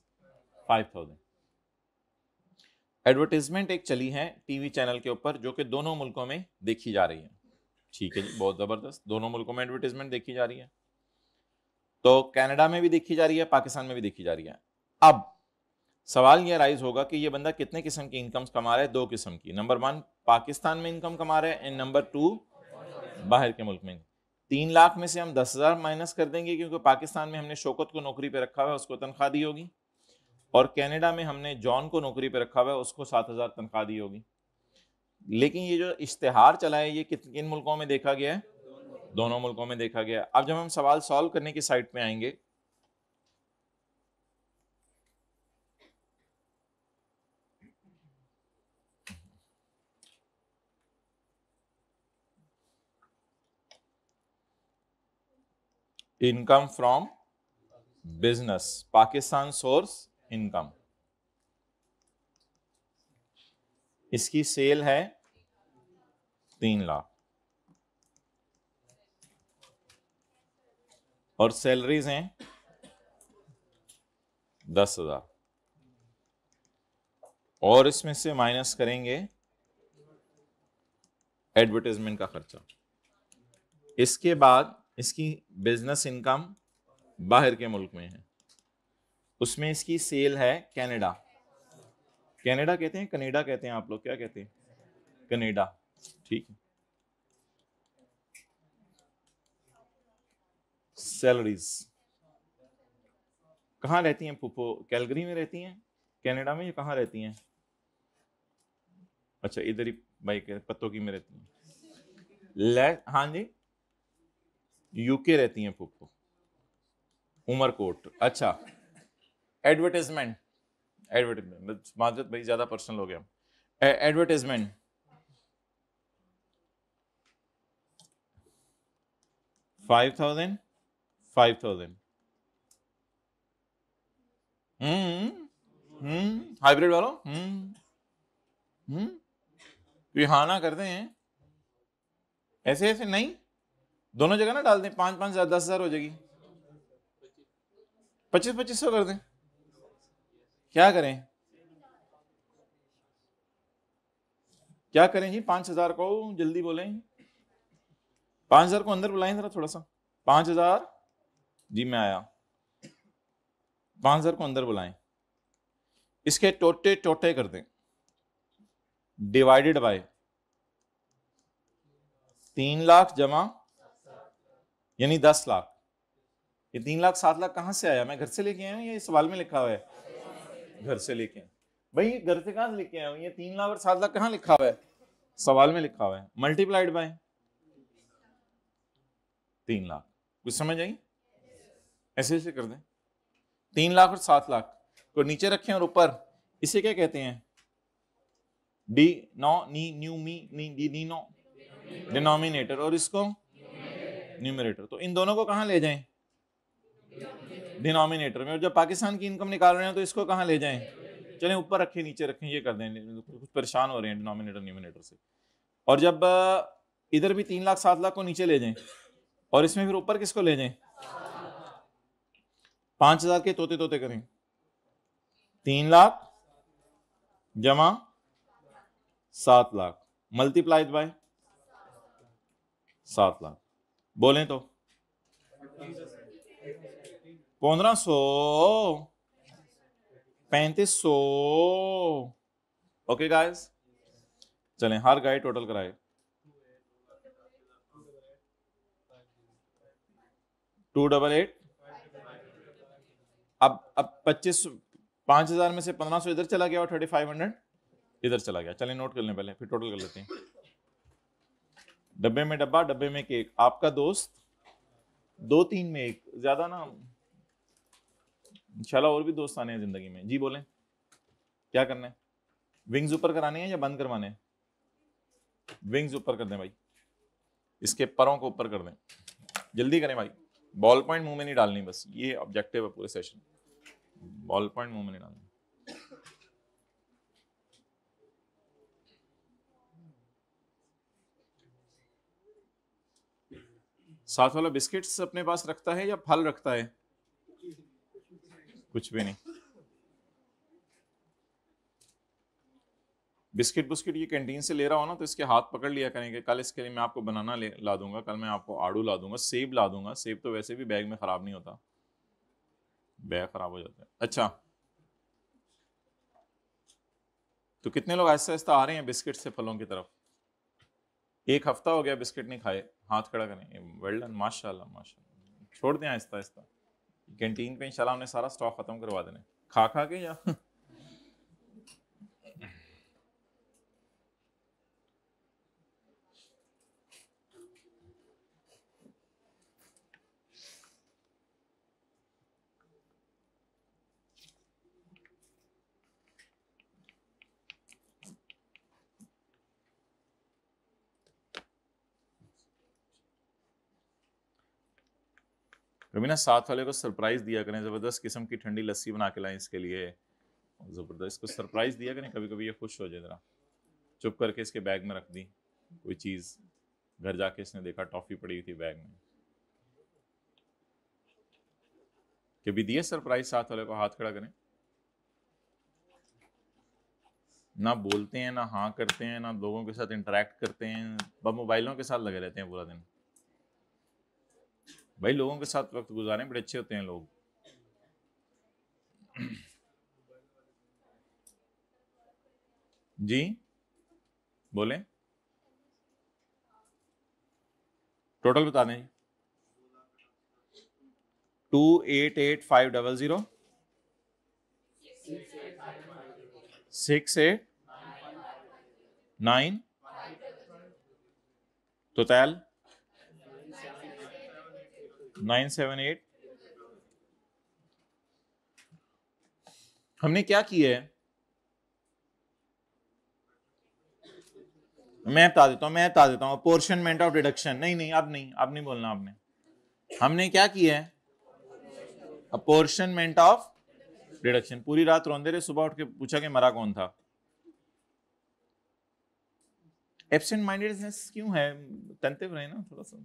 5,000। Advertisement एक चली है टीवी चैनल के ऊपर जो कि दोनों मुल्कों में देखी जा रही है। ठीक है जी, बहुत जबरदस्त, दोनों मुल्कों में एडवर्टाइजमेंट देखी जा रही है। तो कनाडा में भी देखी जा रही है, पाकिस्तान में भी देखी जा रही है। अब सवाल यह राइज होगा कि ये बंदा कितने किस्म की इनकम कमा रहा है? 2 किस्म की। नंबर 1 पाकिस्तान में इनकम कमा रहा है एंड नंबर 2 बाहर के मुल्क में। 3 लाख में से हम 10,000 माइनस कर देंगे क्योंकि पाकिस्तान में हमने शौकत को नौकरी पे रखा हुआ है, उसको तनख्वाह दी होगी, और कनाडा में हमने जॉन को नौकरी पे रखा हुआ है, उसको 7,000 तनख्वाह दी होगी। लेकिन ये जो इश्तेहार चला है ये किन मुल्कों में देखा गया है? दोनों मुल्कों में देखा गया। अब जब हम सवाल सॉल्व करने की साइड पे आएंगे income from business, Pakistan source income, इसकी सेल है 3 लाख और सैलरीज हैं 10,000 और इसमें से माइनस करेंगे एडवर्टाइजमेंट का खर्चा। इसके बाद इसकी बिजनेस इनकम बाहर के मुल्क में है, उसमें इसकी सेल है कनाडा। कनाडा कहते हैं कनाडा कहते हैं, आप लोग क्या कहते हैं? कनाडा, ठीक है। सैलरीज कहाँ रहती हैं पुप्पो? कैलगरी में रहती हैं कनाडा में, या कहाँ रहती हैं? अच्छा इधर ही भाई पत्तों की में रहती हैं। हाँ जी, यूके रहती हैं पुप्पो, उमरकोट। अच्छा एडवर्टाइजमेंट माजरत भाई ज्यादा पर्सनल हो गया। एडवर्टाइजमेंट $5,000 हाइब्रिड वालों तो हाँ ना करते हैं ऐसे ऐसे नहीं, दोनों जगह ना डाल दें, 5,500 10,000 हो जाएगी, 25,500 कर दें। क्या करें, क्या करें जी? 5,000 को जल्दी बोलें, 5,000 को अंदर बुलाएं जरा थोड़ा सा। 5,000 जी मैं आया, 5,000 को अंदर बुलाएं, इसके टोटे टोटे कर दें, डिवाइडेड बाय 3 लाख जमा यानी 10 लाख। ये 3 लाख 7 लाख कहां से आया? मैं घर से लेके आया हूं, ये सवाल में लिखा हुआ है घर से लेके आया भाई, घर से कहां से लेके आया हूं? ये 3 लाख और 7 लाख कहां लिखा हुआ है? सवाल में लिखा हुआ है, मल्टीप्लाइड बाय 3 लाख। कुछ समझ आई? ऐसे ऐसे कर दें, 3 लाख और 7 लाख को नीचे रखें और ऊपर, इसे क्या कहते हैं? डी नो नी न्यू मी नी डी नी नो, डिनोमिनेटर, और इसको न्यूमरेटर। तो इन दोनों को कहां ले जाएं? डिनोमिनेटर में। और जब पाकिस्तान की इनकम निकाल रहे हैं तो इसको कहां ले जाएं? चलें ऊपर रखें नीचे रखें, ये कर दें, कुछ परेशान हो रहे हैं डिनोमिनेटर न्यूमरेटर से। और जब इधर भी 3 लाख 7 लाख को नीचे ले जाएं और इसमें फिर ऊपर किसको ले जाएं? 5,000 के तोते तोते करें, 3 लाख जमा 7 लाख मल्टीप्लाइड बाय 7 लाख। बोलें तो 1,500 3,500। ओके गाइस, चलें हर गाय टोटल कराए, 288। अब 5,000 में से 1,500 इधर चला गया और 3,500 इधर चला गया। चलें नोट कर लें पहले, फिर टोटल कर लेते हैं। डब्बे में डब्बा, डब्बे में केक, आपका दोस्त 2-3 में 1, ज्यादा ना, इंशाल्लाह और भी दोस्त आने हैं जिंदगी में। जी बोलें, क्या करना है? विंग्स ऊपर कराने हैं या बंद करवाने हैं? विंग्स ऊपर कर दें भाई, इसके परों को ऊपर कर दें, जल्दी करें भाई। बॉल पॉइंट मुंह में नहीं डालनी, बस ये ऑब्जेक्टिव है पूरे सेशन, बॉल पॉइंट मुंह में नहीं डालनी। साथ वाला बिस्किट्स अपने पास रखता है या फल रखता है? कुछ भी नहीं। बिस्किट बुस्किट ये कैंटीन से ले रहा हो ना तो इसके हाथ पकड़ लिया करेंगे। कल इसके लिए मैं आपको बनाना ला दूंगा, कल मैं आपको आड़ू ला दूंगा, सेब ला दूंगा। सेब तो वैसे भी बैग में खराब नहीं होता, बैग खराब हो जाता है। अच्छा, तो कितने लोग आहिस्ता आहिस्ता आ रहे हैं बिस्किट से फलों की तरफ? 1 हफ्ता हो गया बिस्किट नहीं खाए, हाथ खड़ा करें। वेल डन, माशाल्लाह माशाल्लाह। छोड़ दें आहिस्ता आहिस्ता, कैंटीन पे इंशाल्लाह हमने सारा स्टॉक खत्म करवा देना, खा खा के या कभी ना साथ वाले को सरप्राइज दिया करें, जबरदस्त किस्म की ठंडी लस्सी बना के लाएं इसके लिए, जबरदस्त को सरप्राइज दिया करें। कभी कभी ये खुश हो जाए, जरा चुप करके इसके बैग में रख दी कोई चीज, घर जाके इसने देखा टॉफी पड़ी हुई थी बैग में। कभी दिए सरप्राइज साथ वाले को? हाथ खड़ा करें। ना बोलते हैं, ना हाँ करते हैं, ना लोगों के साथ इंटरेक्ट करते हैं, बस मोबाइलों के साथ लगे रहते हैं पूरा दिन। भाई लोगों के साथ वक्त गुजारें, बड़े अच्छे होते हैं लोग। जी बोलें, टोटल बता दें। 288,500 689 टोटल 978। हमने क्या किया है? मैं बता देता हूँ अपोर्शनमेंट ऑफ डिडक्शन। नहीं अब नहीं बोलना आपने। हमने क्या किया है? Apportionment of deduction. पूरी रात रोंदे रहे, सुबह उठ के पूछा कि मरा कौन था। एब्सेंट माइंडेडनेस क्यों है? टेंटिव रहे ना थोड़ा सा।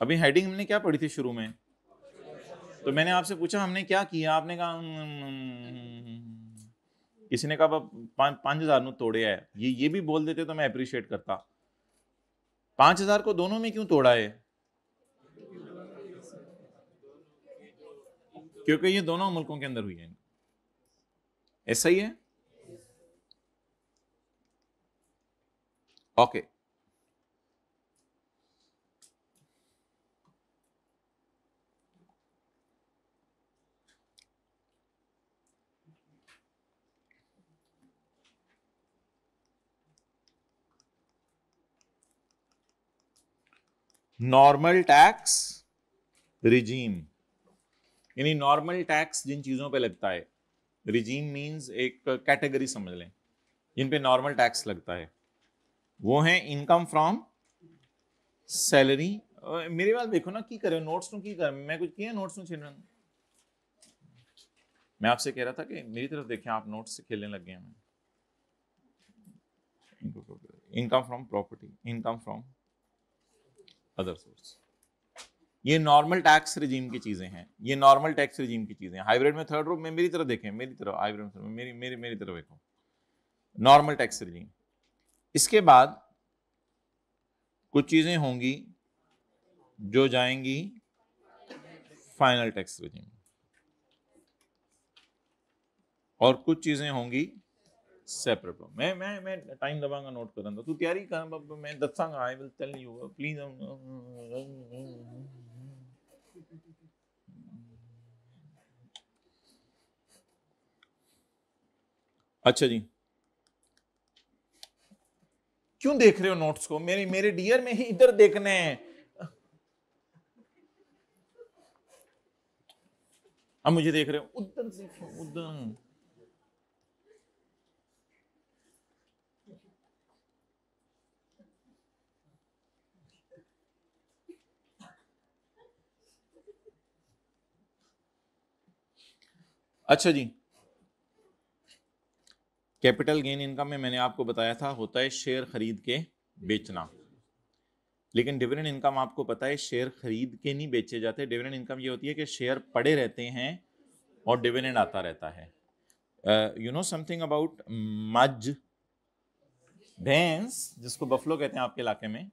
अभी हेडिंग हमने क्या पढ़ी थी शुरू में, तो मैंने आपसे पूछा हमने क्या किया, आपने कहा किसी ने कहा 5000 नु तोड़े है, ये भी बोल देते तो मैं अप्रिशिएट करता। 5000 को दोनों में क्यों तोड़ा है? क्योंकि ये दोनों मुल्कों के अंदर हुई है। ऐसा ही है, ओके। नॉर्मल टैक्स रिजीम, यानी नॉर्मल टैक्स जिन चीजों पे लगता है, रिजीम मींस एक कैटेगरी समझ लें जिन पे नॉर्मल टैक्स लगता है, वो है इनकम फ्रॉम सैलरी। मेरी बात देखो ना, की करे नोट्स नु की कर, मैं कुछ किया नोट्स नु चिल्ड्रन, मैं आपसे कह रहा था कि मेरी तरफ देखें, आप नोट्स से खेलने लग गए हैं। Income from property, income from other source, ये नॉर्मल टैक्स रिजीम की चीजें हैं, ये नॉर्मल टैक्स रिजीम की चीजें हैं। हाइब्रिड में थर्ड रूप में मेरी तरफ देखें, मेरी तरफ, हाइब्रिड में मेरी तरफ देखो, नॉर्मल टैक्स रिजीम। इसके बाद कुछ चीजें होंगी जो जाएंगी फाइनल टैक्स रिजीम, और कुछ चीजें होंगी सेपरेट। मैं टाइम दबाऊंगा, नोट कर, तू तैयारी कर, मैं दसांगा, I will tell you please. अच्छा जी, क्यों देख रहे हो नोट्स को? मेरे डियर में ही इधर देखने हैं। अब मुझे देख रहे हो, उधर देखो, उधर। अच्छा जी, कैपिटल गेन इनकम में मैंने आपको बताया था होता है शेयर खरीद के बेचना, लेकिन डिविडेंड इनकम आपको पता है शेयर खरीद के नहीं बेचे जाते। डिविडेंड इनकम ये होती है कि शेयर पड़े रहते हैं और डिविडेंड आता रहता है। यू नो समथिंग अबाउट मज, भैंस जिसको बफलो कहते हैं आपके इलाके में,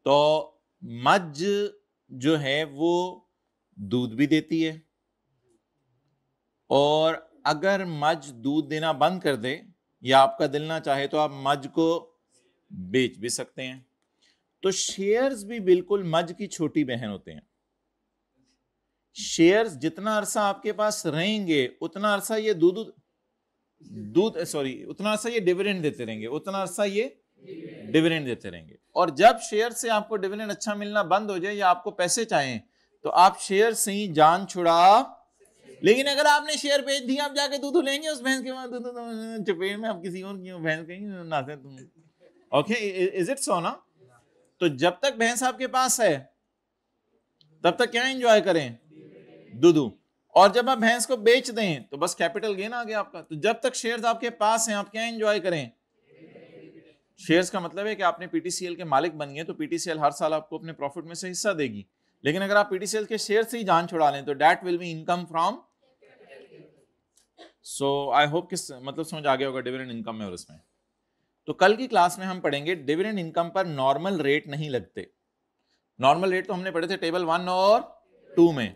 तो मज जो है वो दूध भी देती है, और अगर मज दूध देना बंद कर दे या आपका दिल ना चाहे तो आप मज को बेच भी सकते हैं। तो शेयर्स भी बिल्कुल मज की छोटी बहन होते हैं। शेयर्स जितना अरसा आपके पास रहेंगे उतना अरसा ये उतना अरसा ये डिविडेंड देते रहेंगे, उतना अरसा ये डिविडेंड देते रहेंगे। और जब शेयर से आपको डिविडेंड अच्छा मिलना बंद हो जाए या आपको पैसे चाहें तो आप शेयर से ही जान छुड़ा। लेकिन अगर आपने शेयर बेच दिया, आप जाके दूध लेंगे उस भैंस के बाद चपेट में, आप किसी और की भैंस कहेंगे नाते तुम। ओके, इज इट सो ना? तो जब तक भैंस आपके पास है तब तक क्या एंजॉय करें? दूध। और जब आप भैंस को बेच दें तो बस कैपिटल गेन आ गया आपका। तो जब तक शेयर्स आपके पास हैं आप क्या एंजॉय करें? शेयर्स का मतलब है कि आपने पीटीसीएल के मालिक बन गए तो पीटीसीएल हर साल आपको अपने प्रॉफिट में से हिस्सा देगी। लेकिन अगर आप पीटीसीएल के शेयर से ही जान छुड़ा लें तो that will be income from. So I hope कि मतलब समझ आ गया होगा डिविडेंड इनकम में और उसमें। तो कल की क्लास में हम पढ़ेंगे डिविडेंड इनकम पर नॉर्मल रेट नहीं लगते। नॉर्मल रेट तो हमने पढ़े थे टेबल 1 और 2 में।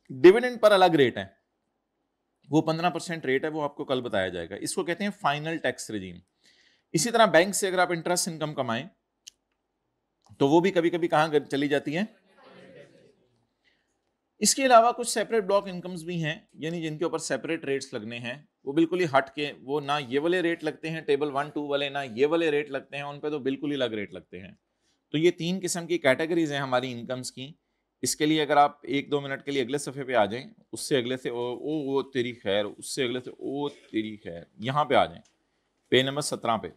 डिविडेंड पर अलग रेट है, वो 15% रेट है, वो आपको कल बताया जाएगा। इसको कहते हैं फाइनल टैक्स रिजीम। इसी तरह बैंक से अगर आप इंटरेस्ट इनकम कमाएं तो वो भी कभी कभी कहां चली जाती है। इसके अलावा कुछ सेपरेट ब्लॉक इनकम्स भी हैं, यानी जिनके ऊपर सेपरेट रेट्स लगने हैं, वो बिल्कुल ही हट के, वो ना ये वाले रेट लगते हैं टेबल 1 2 वाले, ना ये वाले रेट लगते हैं, उन पे तो बिल्कुल ही अलग रेट लगते हैं। तो ये 3 किस्म की कैटेगरीज हैं हमारी इनकम्स की। इसके लिए अगर आप 1-2 मिनट के लिए अगले सफ़े पे आ जाएं, उससे अगले से ओ तेरी खैर, उससे अगले से ओ तेरी खैर, यहाँ पे आ जाएं पेज नंबर 17 पे।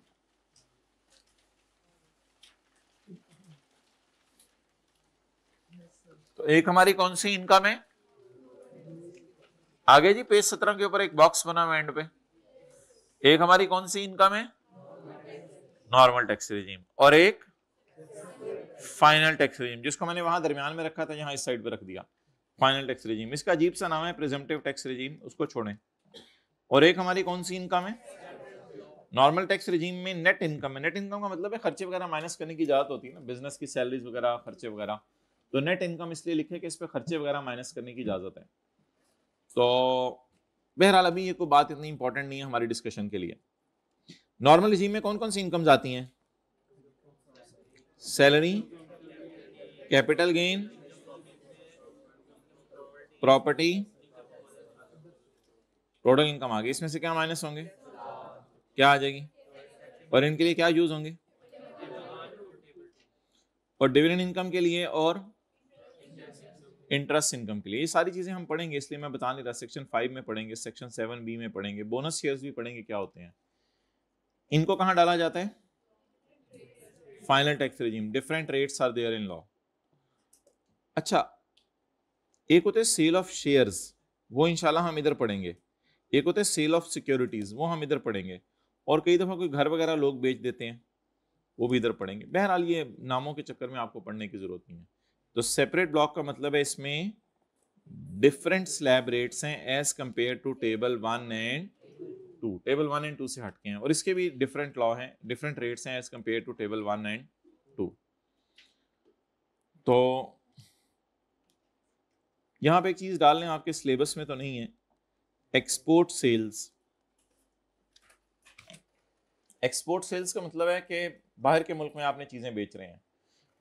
तो एक हमारी कौन सी इनकम है? आगे जी पेज 17 के ऊपर एक बॉक्स बना हुआ एंड पे। एक हमारी कौन सी इनकम है? Normal tax regime. और एक फाइनल टैक्स रेजिम, जिसको मैंने वहां दरमियान में रखा था, यहाँ इस साइड पे रख दिया, फाइनल टैक्स रेजिम। इसका अजीब सा नाम है प्रिजम्पटिव टैक्स रेजिम, उसको छोड़ें। और एक हमारी कौन सी इनकम है? नॉर्मल टैक्स रेजिम में नेट इनकम है। नेट इनकम का मतलब है खर्चे वगैरह माइनस करने की इजाजत होती है ना, बिजनेस की सैलरीज वगैरह, खर्चे वगैरह। तो नेट इनकम इसलिए लिखे कि इस पे खर्चे वगैरह माइनस करने की इजाजत है। तो बहरहाल अभी ये कोई बात इतनी इंपॉर्टेंट नहीं है हमारी डिस्कशन के लिए। नॉर्मल रेजिम में कौन कौन सी इनकम्स आती हैं? Salary, capital gain, property, total income आ गई। इसमें से क्या माइनस होंगे? क्या आ जाएगी? और इनके लिए क्या यूज होंगे? और डिविडेंड इनकम के लिए और इंटरेस्ट इनकम के लिए। ये सारी चीजें हम पढ़ेंगे, इसलिए मैं बता नहीं रहा। सेक्शन 5 में पढ़ेंगे, सेक्शन 7B में पढ़ेंगे, बोनस शेयर्स भी पढ़ेंगे क्या होते हैं। इनको कहां डाला जाता है? Final tax regime. Different rates are there in law. अच्छा, एक होते हैं सेल ऑफ शेयर्स, वो इंशाल्लाह हम इधर पढ़ेंगे। एक होते हैं सेल ऑफ सिक्योरिटीज, वो हम इधर पढ़ेंगे। और कई दफा कोई घर वगैरह लोग बेच देते हैं, वो भी इधर पढ़ेंगे। बहरहाल ये नामों के चक्कर में आपको पढ़ने की जरूरत नहीं है। तो सेपरेट ब्लॉक का मतलब है इसमें डिफरेंट स्लैब रेट्स हैं as compare to table 1 and 2। Table 1 and 2 से हटके हैं, और इसके भी डिफरेंट लॉ हैं, डिफरेंट रेट्स हैं as compare to table 1 and 2। तो यहां पे एक चीज डाल लें, आपके सिलेबस में तो नहीं है, एक्सपोर्ट सेल्स। एक्सपोर्ट सेल्स का मतलब है कि बाहर के मुल्क में आपने चीजें बेच रहे हैं।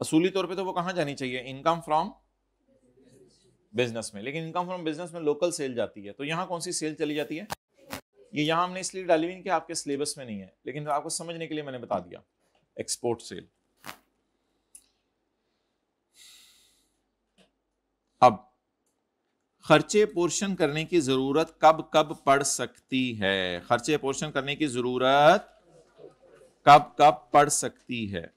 असूली तौर पे तो वो कहां जानी चाहिए? इनकम फ्रॉम बिजनेस में। लेकिन इनकम फ्रॉम बिजनेस में लोकल सेल जाती है। तो यहां कौन सी सेल चली जाती है? ये यहां हमने इसलिए डाली हुई कि आपके सिलेबस में नहीं है, लेकिन आपको समझने के लिए मैंने बता दिया। Export cell. अब खर्चे पोर्शन करने की जरूरत कब कब पड़ सकती है? खर्चे पोर्शन करने की जरूरत कब कब पड़ सकती है?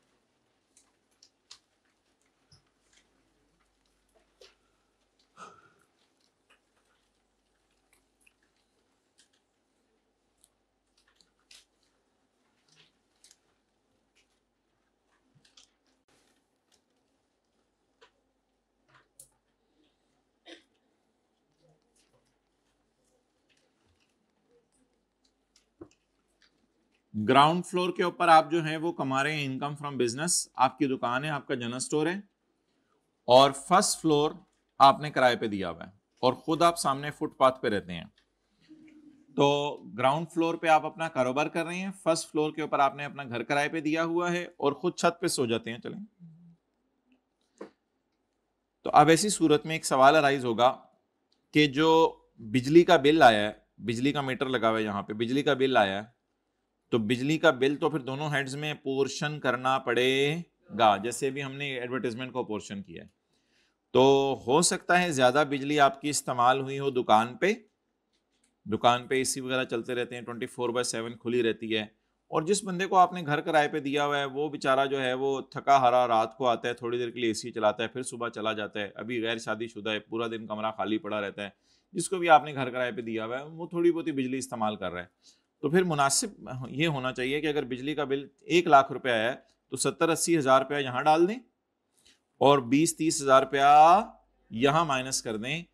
ग्राउंड फ्लोर के ऊपर आप जो है वो कमा रहे हैं इनकम फ्रॉम बिजनेस। आपकी दुकान है, आपका जनरल स्टोर है, और फर्स्ट फ्लोर आपने किराए पे दिया हुआ है, और खुद आप सामने फुटपाथ पे रहते हैं। तो ग्राउंड फ्लोर पे आप अपना कारोबार कर रहे हैं, फर्स्ट फ्लोर के ऊपर आपने अपना घर किराए पे दिया हुआ है, और खुद छत पे सो जाते हैं। चलें, तो अब ऐसी सूरत में एक सवाल अराइज होगा कि जो बिजली का बिल आया है, बिजली का मीटर लगा हुआ है यहाँ पे, बिजली का बिल आया है, तो बिजली का बिल तो फिर दोनों हेड्स में पोर्शन करना पड़ेगा, जैसे भी हमने एडवर्टाइजमेंट को पोर्शन किया है। तो हो सकता है ज्यादा बिजली आपकी इस्तेमाल हुई हो दुकान पे, दुकान पे एसी वगैरह चलते रहते हैं, 24/7 खुली रहती है। और जिस बंदे को आपने घर किराए पे दिया हुआ है, वो बेचारा जो है वो थका हारा रात को आता है, थोड़ी देर के लिए एसी चलाता है, फिर सुबह चला जाता है। अभी गैर शादीशुदा है, पूरा दिन कमरा खाली पड़ा रहता है। जिसको भी आपने घर किराए पे दिया हुआ है, वो थोड़ी बहुत ही बिजली इस्तेमाल कर रहा है। तो फिर मुनासिब ये होना चाहिए कि अगर बिजली का बिल 1 लाख रुपया है, तो 70-80 हज़ार रुपया यहाँ डाल दें, और 20-30 हज़ार रुपया यहाँ माइनस कर दें।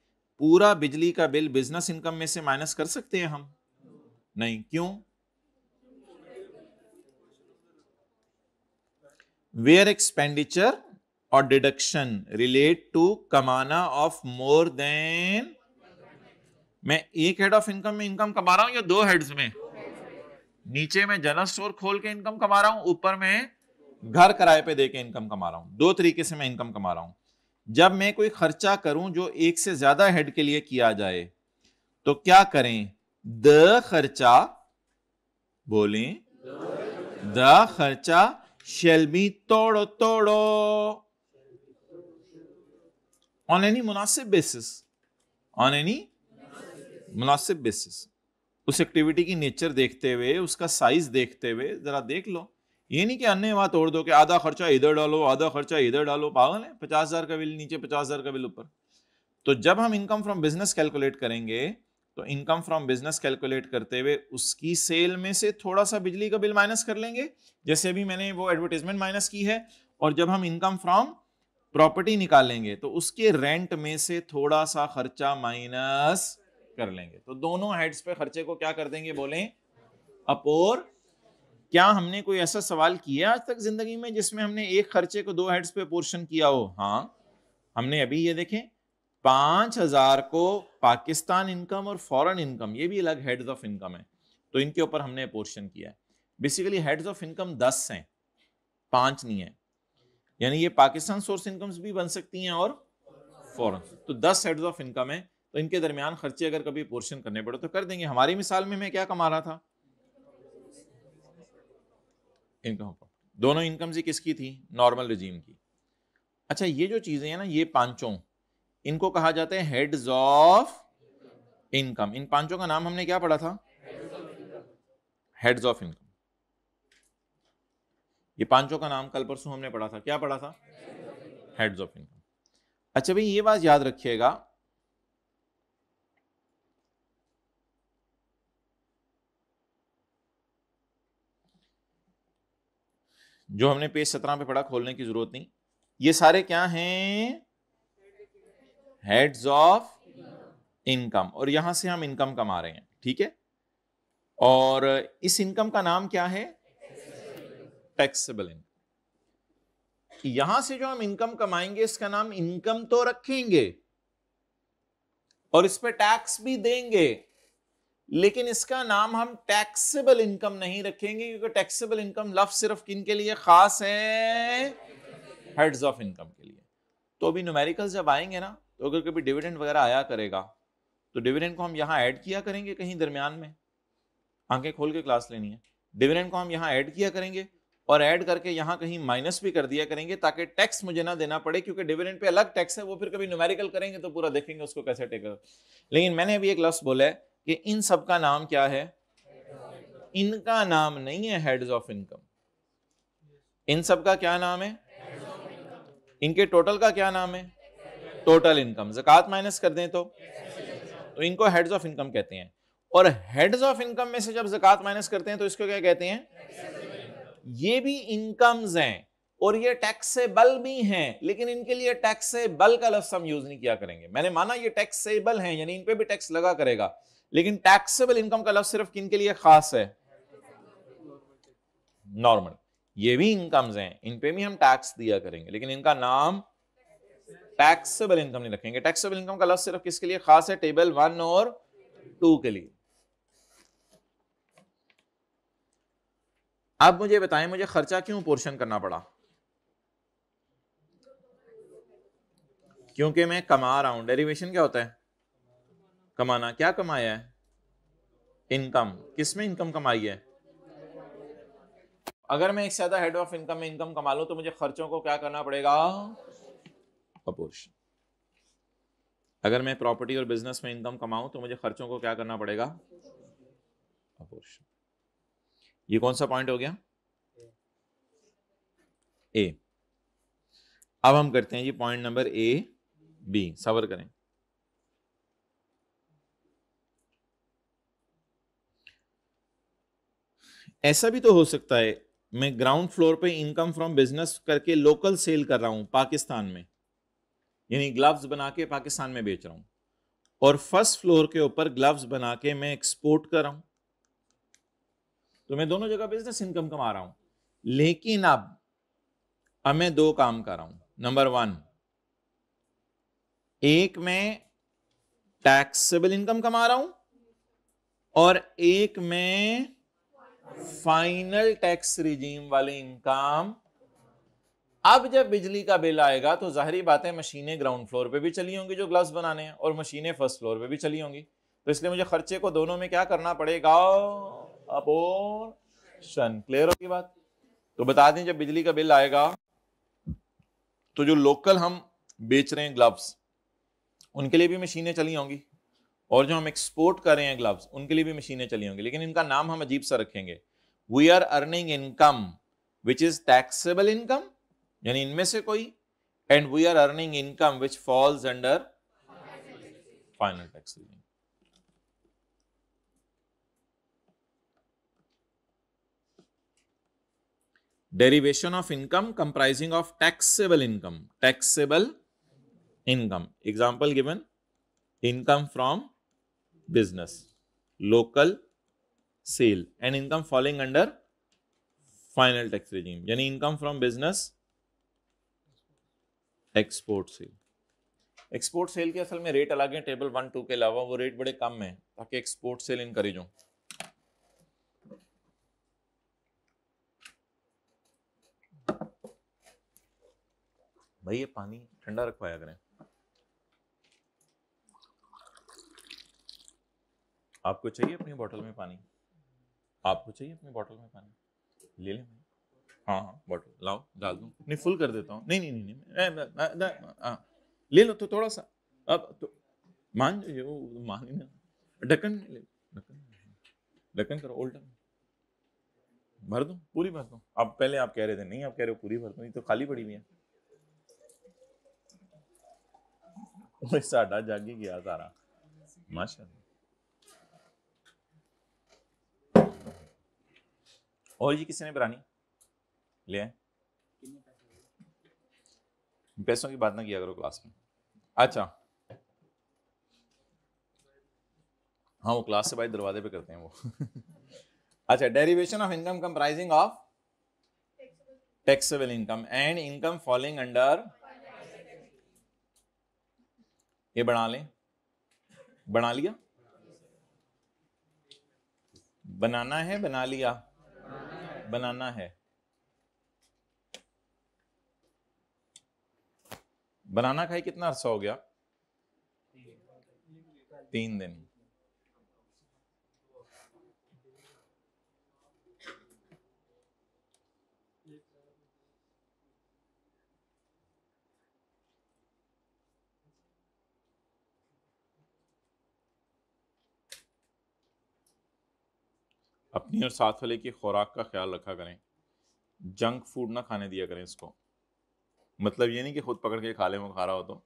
पूरा बिजली का बिल बिजनेस इनकम में से माइनस कर सकते हैं हम? नहीं। क्यों? वेयर एक्सपेंडिचर और डिडक्शन रिलेट टू कमाना ऑफ मोर देन। मैं एक हेड ऑफ इनकम में इनकम कमा रहा हूं या 2 हेड्स में? नीचे में जनरल स्टोर खोल के इनकम कमा रहा हूं, ऊपर में घर किराए पे दे के इनकम कमा रहा हूं। 2 तरीके से मैं इनकम कमा रहा हूं। जब मैं कोई खर्चा करूं जो एक से ज्यादा हेड के लिए किया जाए, तो क्या करें? द खर्चा, बोलें, द खर्चा shall be तोड़ो on any मुनासिब बेसिस, on any मुनासिब बेसिस। उस एक्टिविटी की नेचर देखते हुए, उसका साइज देखते हुए जरा देख लो। ये नहीं कि अन्य वहां तोड़ दो कि आधा खर्चा इधर डालो, आधा खर्चा इधर डालो। पागल है? 50,000 का बिल नीचे, 50,000 का बिल ऊपर। तो जब हम इनकम फ्रॉम बिजनेस कैलकुलेट करेंगे, तो इनकम फ्रॉम बिजनेस कैलकुलेट करते हुए उसकी सेल में से थोड़ा सा बिजली का बिल माइनस कर लेंगे, जैसे अभी मैंने वो एडवर्टाइजमेंट माइनस की है, और जब हम इनकम फ्रॉम प्रॉपर्टी निकालेंगे तो उसके रेंट में से थोड़ा सा खर्चा माइनस कर लेंगे। तो दोनों हेड्स पे खर्चे को क्या कर देंगे, बोलें अप और। क्या हमने कोई ऐसा सवाल किया आज तक जिंदगी में जिसमें हमने एक खर्चे को दो हेड्स पे पोर्शन किया हो? हाँ, हमने अभी ये देखें 5,000 को पाकिस्तान इनकम और फॉरेन इनकम, ये भी अलग हेड्स ऑफ इनकम है, तो इनके ऊपर हमने पोर्शन किया है। बेसिकली हेड्स ऑफ इनकम 10 हैं, 5 नहीं है, यानी ये पाकिस्तान सोर्स इनकम्स भी बन सकती हैं और फॉरेन। तो 10 हेड्स ऑफ इनकम है, तो इनके दरमियान खर्चे अगर कभी पोर्शन करने पड़े तो कर देंगे। हमारी मिसाल में मैं क्या कमा रहा था, इनकम। दोनों इनकम्स ही किसकी थी, नॉर्मल रिजीम की। अच्छा, ये जो चीजें हैं ना, ये पांचों, इनको कहा जाता है हेड्स ऑफ इनकम। इन पांचों का नाम हमने क्या पढ़ा था, हेड्स ऑफ इनकम। ये पांचों का नाम कल परसों हमने पढ़ा था, क्या पढ़ा था, हेड्स ऑफ इनकम। अच्छा भाई, ये बात याद रखिएगा, जो हमने पेज 17 पे पढ़ा, खोलने की जरूरत नहीं। ये सारे क्या हैं, हेड्स ऑफ इनकम, और यहां से हम इनकम कमा रहे हैं, ठीक है। और इस इनकम का नाम क्या है, टैक्सेबल इनकम। यहां से जो हम इनकम कमाएंगे इसका नाम इनकम तो रखेंगे और इस पे टैक्स भी देंगे, लेकिन इसका नाम हम टैक्सेबल इनकम नहीं रखेंगे, क्योंकि टैक्सेबल इनकम लफ्ज सिर्फ किन के लिए खास है, हेड्स ऑफ इनकम के लिए। तो अभी न्यूमेरिकल्स जब आएंगे ना, तो अगर कभी डिविडेंड वगैरह आया करेगा तो डिविडेंड को हम यहां ऐड किया करेंगे कहीं दरमियान में, आंखें खोल के क्लास लेनी है। डिविडेंड को हम यहां ऐड किया करेंगे और ऐड करके यहां कहीं माइनस भी कर दिया करेंगे, ताकि टैक्स मुझे ना देना पड़े, क्योंकि डिविडेंड पे अलग टैक्स है, वो फिर कभी न्यूमेरिकल करेंगे तो पूरा देखेंगे उसको कैसे टेकर। लेकिन मैंने अभी एक लफ्ज बोला है कि इन सब का नाम क्या है, इनका नाम नहीं है हेड्स ऑफ इनकम। इन सब का क्या नाम है, इनके टोटल का क्या नाम है, टोटल इनकम। ज़कात माइनस कर दें तो इनको हेड्स ऑफ इनकम कहते हैं। और हेड्स ऑफ इनकम में से जब ज़कात माइनस करते हैं तो इसको क्या कहते हैं, ये भी इनकम्स हैं और ये टैक्सेबल भी हैं, लेकिन इनके लिए टैक्सेबल का लफ्ज हम यूज नहीं किया करेंगे। मैंने माना ये टैक्सेबल हैं, यानी इन पे भी टैक्स लगा करेगा, लेकिन टैक्सेबल इनकम का लफ्ज सिर्फ किन के लिए खास है, नॉर्मल। ये भी इनकम्स हैं, इन पे भी हम टैक्स दिया करेंगे, लेकिन इनका नाम टैक्सेबल इनकम नहीं रखेंगे। टैक्सेबल इनकम का लफ्ज सिर्फ किसके लिए खास है, टेबल 1 और 2 के लिए। अब मुझे बताएं, मुझे खर्चा क्यों पोर्शन करना पड़ा, क्योंकि मैं कमा रहा हूं। डेरिवेशन क्या होता है, कमाना। क्या कमाया है, इनकम। किसमें इनकम कमाई है, अगर मैं एक से ज्यादा हेड ऑफ इनकम में इनकम कमा लूं तो मुझे खर्चों को क्या करना पड़ेगा, अपोर्शन। अगर मैं प्रॉपर्टी और बिजनेस में इनकम कमाऊं तो मुझे खर्चों को क्या करना पड़ेगा, अपोर्शन। ये कौन सा पॉइंट हो गया, ए। अब हम करते हैं जी पॉइंट नंबर ए बी, सबर करें। ऐसा भी तो हो सकता है मैं ग्राउंड फ्लोर पे इनकम फ्रॉम बिजनेस करके लोकल सेल कर रहा हूं पाकिस्तान में, यानी ग्लव्स बना के पाकिस्तान में बेच रहा हूं, और फर्स्ट फ्लोर के ऊपर ग्लव्स बना के मैं एक्सपोर्ट कर रहा हूं, तो मैं दोनों जगह बिजनेस इनकम कमा रहा हूं। लेकिन अब मैं दो काम कर रहा हूं। नंबर 1, एक मैं टैक्सेबल इनकम कमा रहा हूं और एक मैं फाइनल टैक्स रिजीम वाली इनकम। अब जब बिजली का बिल आएगा तो जाहिर बात है मशीनें ग्राउंड फ्लोर पे भी चली होंगी जो ग्लव्स बनाने हैं, और मशीनें फर्स्ट फ्लोर पे भी चली होंगी, तो इसलिए मुझे खर्चे को दोनों में क्या करना पड़ेगा, अपोर्शन। क्लियर होगी बात। तो बता दें, जब बिजली का बिल आएगा तो जो लोकल हम बेच रहे हैं ग्लव्स, उनके लिए भी मशीनें चली होंगी, और जो हम एक्सपोर्ट कर रहे हैं ग्लव्स, उनके लिए भी मशीनें चली होंगी, लेकिन इनका नाम हम अजीब सा रखेंगे। We are earning income which is taxable income, यानी इनमें से कोई, and we are earning income which falls under final tax regime. Derivation of income comprising of taxable income, taxable income, example given, income from business, local sale and income falling under final tax regime, यानी income from business, export sale. Export sale के असल में रेट अलग है टेबल 1 2 के अलावा, वो रेट बड़े कम है ताकि एक्सपोर्ट सेल इनकरेज हो। भाई ये पानी ठंडा रखवाया करें। आपको चाहिए अपनी बोतल में पानी? आपको चाहिए अपनी बोतल में पानी? ले लें। हाँ हाँ बोतल लाओ, डाल दूं? नहीं फुल कर देता हूँ। नहीं नहीं नहीं, नहीं ले लो तो थोड़ा सा। अब तो मान जो मान ही ना, ढक्कन ले, ढक्कन करो, उल्टा भर दो, पूरी भर दो। अब पहले आप कह रहे थे नहीं, आप कह रहे हो पूरी भर दो, ये तो खाली पड़ी हुई है। साडा जाग ही गया सारा, माशाल्लाह। और ये किसी ने बनानी ले आए? पैसों की बात ना किया करो क्लास में। अच्छा हाँ, वो क्लास से भाई दरवाजे पे करते हैं वो। अच्छा, derivation of income comprising of taxable income and income falling under, ये बना लें, बना लिया, बनाना है, बना लिया, बनाना है, बनाना खाई कितना अरसा हो गया? 3 दिन। अपनी और साथ वाले की खुराक का ख्याल रखा करें, जंक फूड ना खाने दिया करें इसको। मतलब ये नहीं कि खुद पकड़ के खा ले, वो खा रहा हो तो,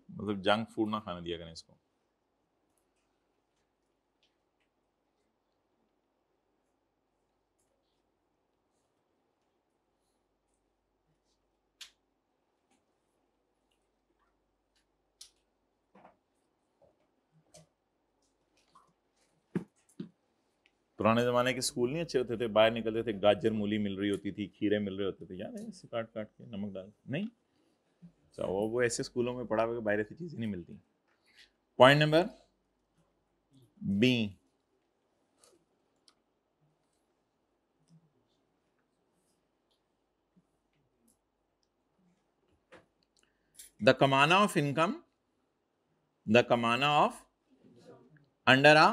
मतलब जंक फूड ना खाने दिया करें इसको। पुराने ज़माने के स्कूल नहीं अच्छे होते थे, बाहर निकलते थे गाजर मूली मिल रही होती थी, खीरे मिल रहे होते थे, याद है? ऐसे काट काट के नमक डाल, नहीं? अच्छा, वो ऐसे स्कूलों में पढ़ा हुआ बाहर ऐसी चीज़ें नहीं मिलती। पॉइंट नंबर बी, द कमाना ऑफ इनकम, द कमाना of under A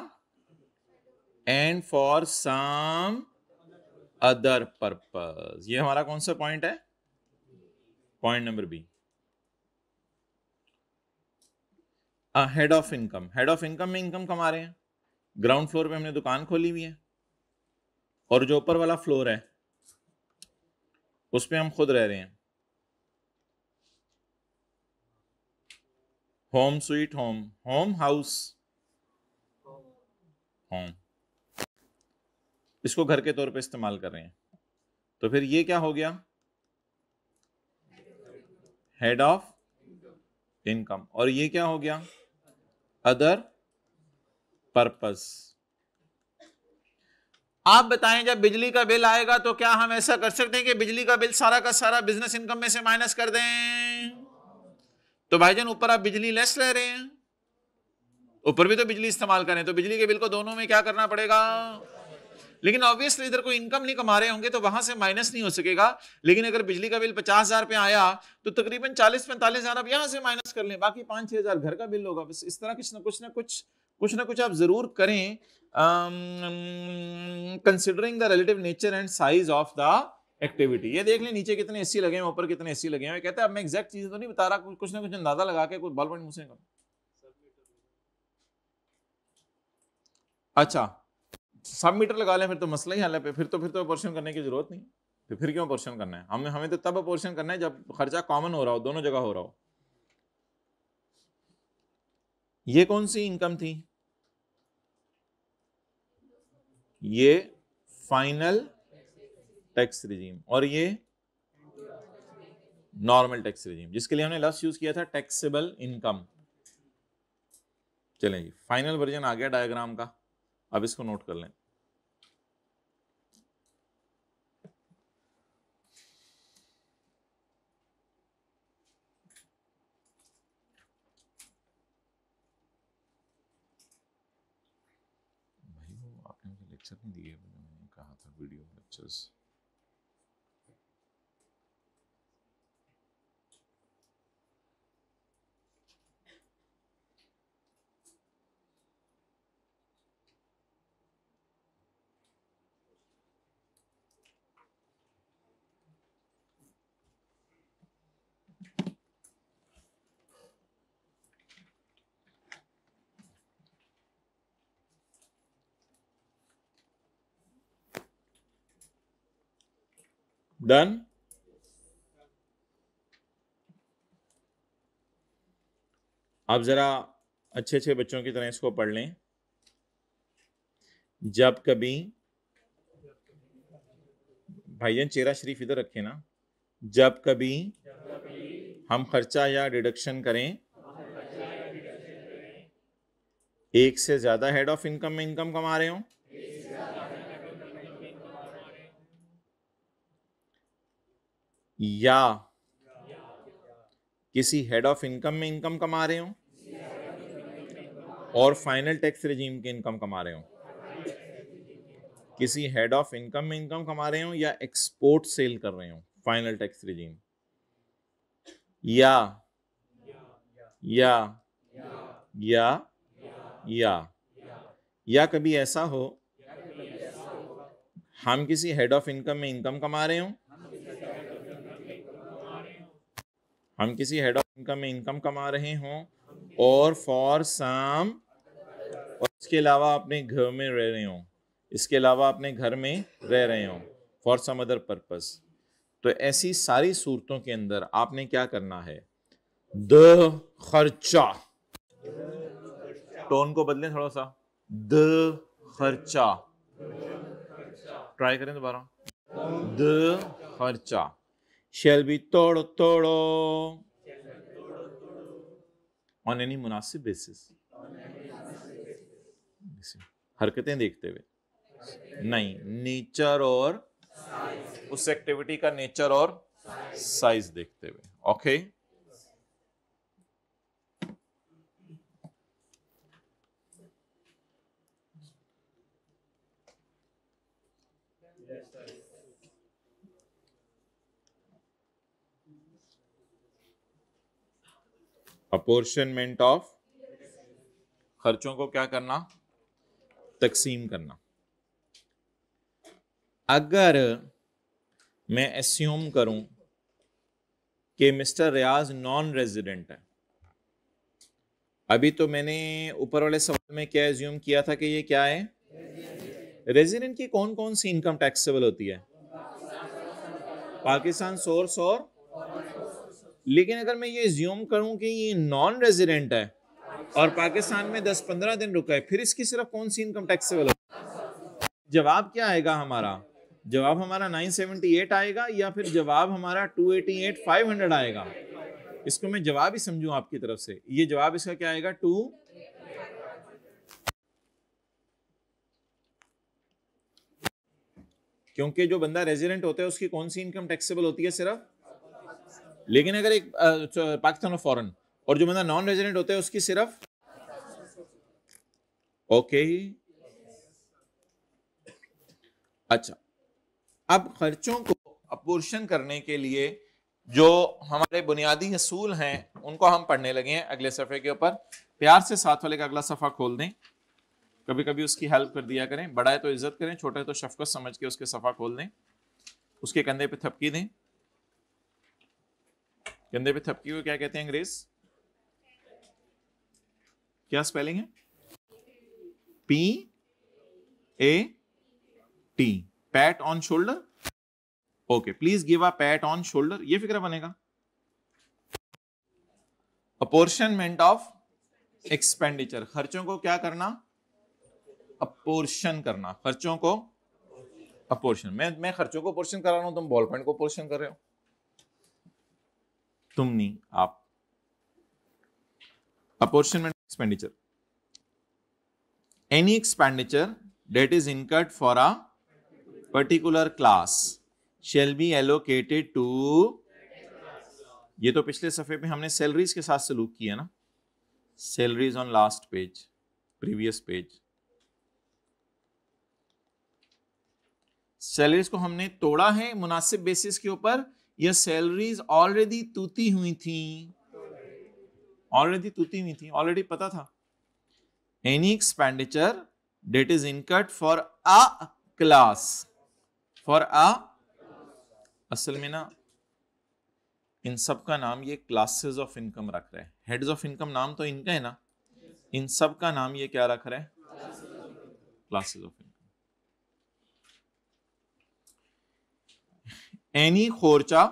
and for some other purpose, ये हमारा कौन सा पॉइंट है? Point number B. Head of income, head of income में इनकम कमा रहे हैं, ग्राउंड फ्लोर पे हमने दुकान खोली हुई है, और जो ऊपर वाला फ्लोर है उस पे हम खुद रह रहे हैं। Home sweet home, home house home, इसको घर के तौर पे इस्तेमाल कर रहे हैं। तो फिर ये क्या हो गया? Head of income. और ये क्या हो गया? Other purpose. आप बताएं, जब बिजली का बिल आएगा तो क्या हम ऐसा कर सकते हैं कि बिजली का बिल सारा का सारा बिजनेस इनकम में से माइनस कर दें? तो भाईजान ऊपर आप बिजली लेस ले रहे हैं, ऊपर भी तो बिजली इस्तेमाल करें, तो बिजली के बिल को दोनों में क्या करना पड़ेगा? लेकिन ऑब्वियसली इधर कोई इनकम नहीं कमा रहे होंगे तो वहां से माइनस नहीं हो सकेगा। लेकिन अगर बिजली का बिल 50,000 पे आया तो तकरीबन 40-45,000 आप यहां से माइनस कर लें, बाकी 5-6,000 घर का बिल होगा। बस इस तरह कुछ ना कुछ आप जरूर करें, considering the relative nature and size of the activity. ये देख लें नीचे कितने एसी लगे हैं, ऊपर कितने एसी लगे हैं। कहता है अब मैं एग्जैक्ट चीजें तो नहीं बता रहा, कुछ ना कुछ अंदाजा लगा के कुछ बॉल पॉइंट मुझसे करो। अच्छा, सब मीटर लगा लें फिर तो मसला ही हल है। फिर तो अपोर्शन करने की जरूरत नहीं। तो फिर क्यों अपोर्शन करना है? हमें तो तब अपोर्शन करना है जब खर्चा कॉमन हो रहा हो, दोनों जगह हो रहा हो। ये कौन सी इनकम थी? ये फाइनल टैक्स रिजीम, और ये नॉर्मल टैक्स रिजीम, जिसके लिए हमने लफ्ज यूज किया था टैक्सेबल इनकम। चलें जी, फाइनल वर्जन आ गया डायग्राम का, अब इसको नोट कर लें। भाई वो आपने मुझे लेक्चर नहीं दिए, मैंने कहा था वीडियो लेक्चर्स। डन। आप जरा अच्छे अच्छे बच्चों की तरह इसको पढ़ लें। जब कभी, भाईजान चेहरा शरीफ इधर रखे ना, जब कभी हम खर्चा या डिडक्शन करें एक से ज्यादा हेड ऑफ इनकम में इनकम कमा रहे हो, या किसी हेड ऑफ इनकम में इनकम कमा रहे हो और फाइनल टैक्स रिजीम की इनकम कमा रहे हो, किसी हेड ऑफ इनकम में इनकम कमा रहे हो या एक्सपोर्ट सेल कर रहे हो फाइनल टैक्स रिजीम, या कभी ऐसा हो हम किसी हेड ऑफ इनकम में इनकम कमा रहे हो, हम किसी हेड ऑफ इनकम में इनकम कमा रहे हों और फॉर सम, और इसके अलावा अपने घर में रह रहे हों, इसके अलावा अपने घर में रह रहे हों फॉर सम अदर पर्पस। तो ऐसी सारी सूरतों के अंदर आपने क्या करना है, द खर्चा, टोन को बदलें थोड़ा सा, द खर्चा, ट्राई करें दोबारा, द खर्चा shall be तोड़ो on any मुनासिब बेसिस, हरकतें देखते हुए, नहीं नेचर और उस एक्टिविटी का नेचर और साइज देखते हुए। ओके अपॉर्शनमेंट ऑफ, खर्चों को क्या करना, तकसीम करना। अगर मैं एस्यूम करूं कि मिस्टर रियाज नॉन रेजिडेंट है, अभी तो मैंने ऊपर वाले सवाल में क्या एज्यूम किया था कि ये क्या है, रेजिडेंट की कौन कौन सी इनकम टैक्सेबल होती है, पाकिस्तान सोर्स और, लेकिन अगर मैं ये एज्यूम करूं कि ये नॉन रेजिडेंट है और पाकिस्तान में 10-15 दिन रुका है, फिर इसकी सिर्फ कौन सी इनकम टैक्सेबल होगी? जवाब क्या आएगा हमारा, जवाब हमारा 978 आएगा या फिर जवाब हमारा 288,500 आएगा? इसको मैं जवाब ही समझूं आपकी तरफ से, ये जवाब इसका क्या आएगा, 2, क्योंकि जो बंदा रेजिडेंट होता है उसकी कौन सी इनकम टैक्सेबल होती है सिर्फ, लेकिन अगर एक पाकिस्तान और फॉरेन, और जो बंदा नॉन रेजिडेंट होता है उसकी सिर्फ, ओके अच्छा। अब खर्चों को अपोर्शन करने के लिए जो हमारे बुनियादी असूल हैं उनको हम पढ़ने लगे हैं अगले सफ़े के ऊपर। प्यार से साथ वाले का अगला सफ़ा खोल दें, कभी कभी उसकी हेल्प कर दिया करें, बड़ा है तो इज्जत करें, छोटा है तो शफकत समझ के उसके सफ़ा खोल दें, उसके कंधे पे थपकी दें। कंधे पे थपकी को क्या कहते हैं अंग्रेज, क्या स्पेलिंग है, PAT, PAT on shoulder. Okay, please give a PAT on shoulder, ये फिक्र बनेगा। अपोर्शनमेंट ऑफ एक्सपेंडिचर, खर्चों को क्या करना, अपोर्शन करना, खर्चों को अपोर्शन, मैं खर्चों को पोर्शन कर रहा हूं, तुम बॉल पॉइंट को पोर्शन कर रहे हो, तुम नहीं, आप। Apportionment expenditure, any expenditure that is incurred for a particular class shall be allocated to, ये तो पिछले सफे पे हमने सैलरीज के साथ सलूक किया ना, salaries on last page, previous page. Salaries को हमने तोड़ा है मुनासिब बेसिस के ऊपर, या सैलरीज ऑलरेडी तूती हुई थी, ऑलरेडी पता था। Any expenditure that is incurred for a class, for a, असल में ना इन सब का नाम ये क्लासेस ऑफ इनकम रख रहा है। हेड्स ऑफ इनकम नाम तो इनका है ना, इन सब का नाम ये क्या रख रहा है, क्लासेस ऑफ इनकम। एनी खर्चा,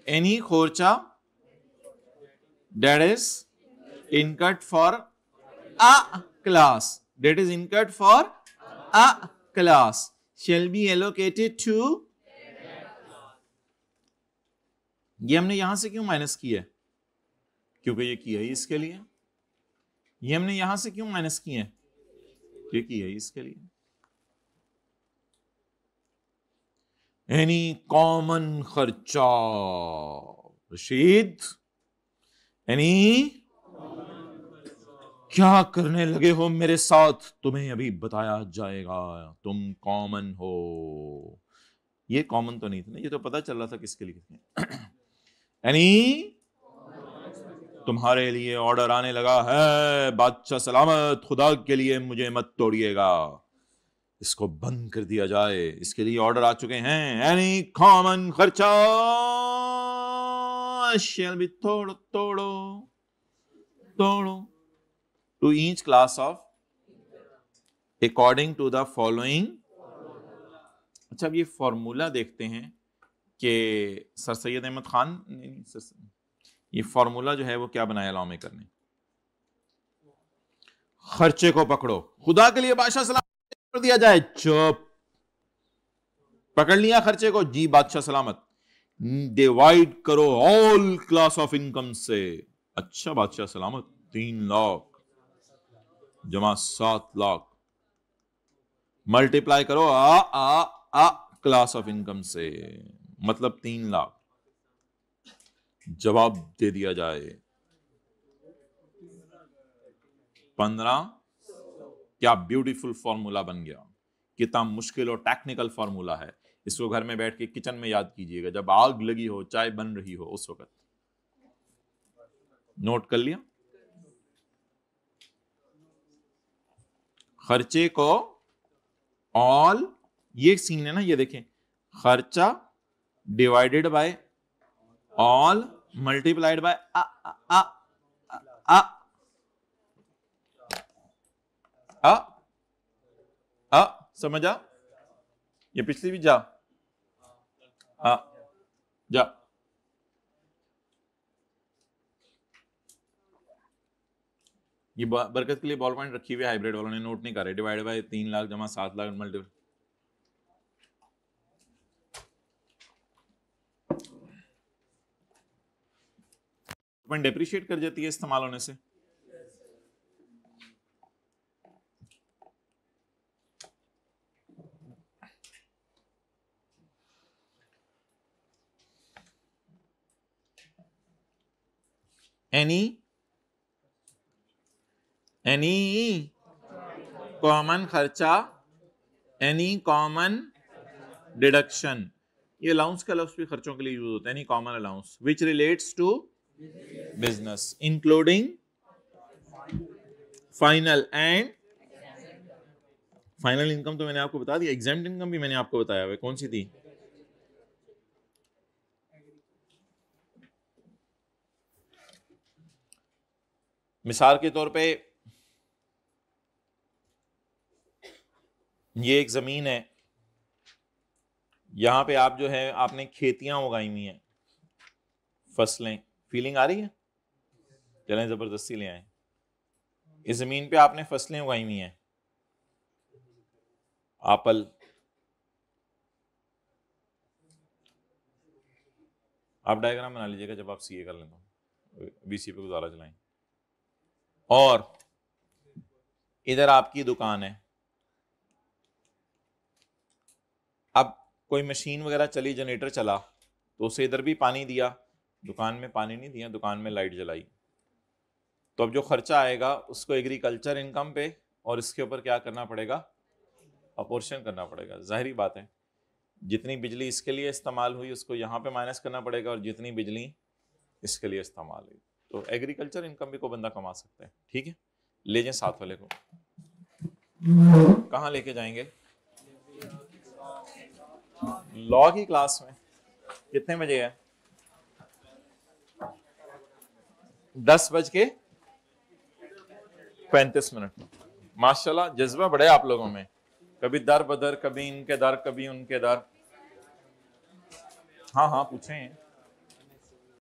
एनी खर्चा that is incurred for a class, that is incurred for a class shall be allocated to, ये हमने यहां से क्यों माइनस किया है, क्योंकि ये किया ही इसके लिए। ये हमने यहां से क्यों माइनस किया है, ये किया ही इसके लिए। एनी कॉमन खर्चा, रशीद, एनी, क्या करने लगे हो मेरे साथ, तुम्हें अभी बताया जाएगा, तुम कॉमन हो। ये कॉमन तो नहीं था ना, ये तो पता चल रहा था किसके लिए। एनी, तुम्हारे लिए ऑर्डर आने लगा है, बादशाह सलामत, खुदा के लिए मुझे मत तोड़िएगा, इसको बंद कर दिया जाए, इसके लिए ऑर्डर आ चुके हैं। एनी कॉमन खर्चा शैल बी, तोड़ो to each class of according to the following। अच्छा, अब ये फॉर्मूला देखते हैं कि सर सैयद अहमद खान, नहीं सर, ये फॉर्मूला जो है वो क्या बनाया लॉ में करने। खर्चे को पकड़ो, खुदा के लिए बादशाह सलामत कर दिया जाए, चुप, पकड़ लिया खर्चे को, जी बादशाह सलामत, डिवाइड करो ऑल क्लास ऑफ इनकम से। अच्छा बादशाह सलामत, 3 लाख जमा 7 लाख, मल्टीप्लाई करो आ क्लास ऑफ इनकम से, मतलब 3 लाख, जवाब दे दिया जाए 15। क्या ब्यूटीफुल फॉर्मूला बन गया, कितना मुश्किल और टेक्निकल फॉर्मूला है। इसको घर में बैठ के किचन में याद कीजिएगा, जब आग लगी हो, चाय बन रही हो, उस वक्त नोट कर लिया। खर्चे को ऑल, ये सीन है ना, ये देखें, खर्चा divided by all multiplied by समझा, ये पिछली भी जा ये बरकत के लिए बॉल पॉइंट रखी हुई है, हाइब्रिड वालों ने नोट नहीं कर रहे। डिवाइड बाय 3 लाख जमा 7 लाख मल्टीपल, पॉइंट डेप्रिशिएट कर जाती है इस्तेमाल होने से। एनी कॉमन खर्चा, एनी कॉमन डिडक्शन, ये अलाउंस का लफ्ज भी खर्चों के लिए यूज होता है। Any common allowance which relates to business including final and, final income तो मैंने आपको बता दिया, एग्जाम्प्ट इनकम भी मैंने आपको बताया हुआ, कौन सी थी, मिसाल के तौर पे ये एक जमीन है, यहां पे आप जो है आपने खेतियां उगाई हुई हैं, फसलें, फीलिंग आ रही है, चलें जबरदस्ती ले आए। इस जमीन पे आपने फसलें उगाई हुई हैं, एप्पल, आप डायग्राम बना लीजिएगा जब आप सीए कर लें तो बीसी पे गुजारा चलाएं। और इधर आपकी दुकान है, अब कोई मशीन वगैरह चली, जनरेटर चला, तो उसे इधर भी पानी दिया, दुकान में पानी नहीं दिया, दुकान में लाइट जलाई, तो अब जो खर्चा आएगा उसको एग्रीकल्चर इनकम पे और इसके ऊपर क्या करना पड़ेगा, अपोर्शन करना पड़ेगा। जाहिर बात है जितनी बिजली इसके लिए इस्तेमाल हुई उसको यहाँ पे माइनस करना पड़ेगा और जितनी बिजली इसके लिए इस्तेमाल हुई, तो एग्रीकल्चर इनकम भी कोई बंदा कमा सकता है। ठीक है, ले जाएं साथ वाले को, कहाँ लेके जाएंगे? लॉ की क्लास में। कितने बजे है? 10:35। माशाल्लाह जज्बा बड़े आप लोगों में, कभी दर बदर, कभी इनके दर, कभी उनके दर। हाँ हाँ पूछें।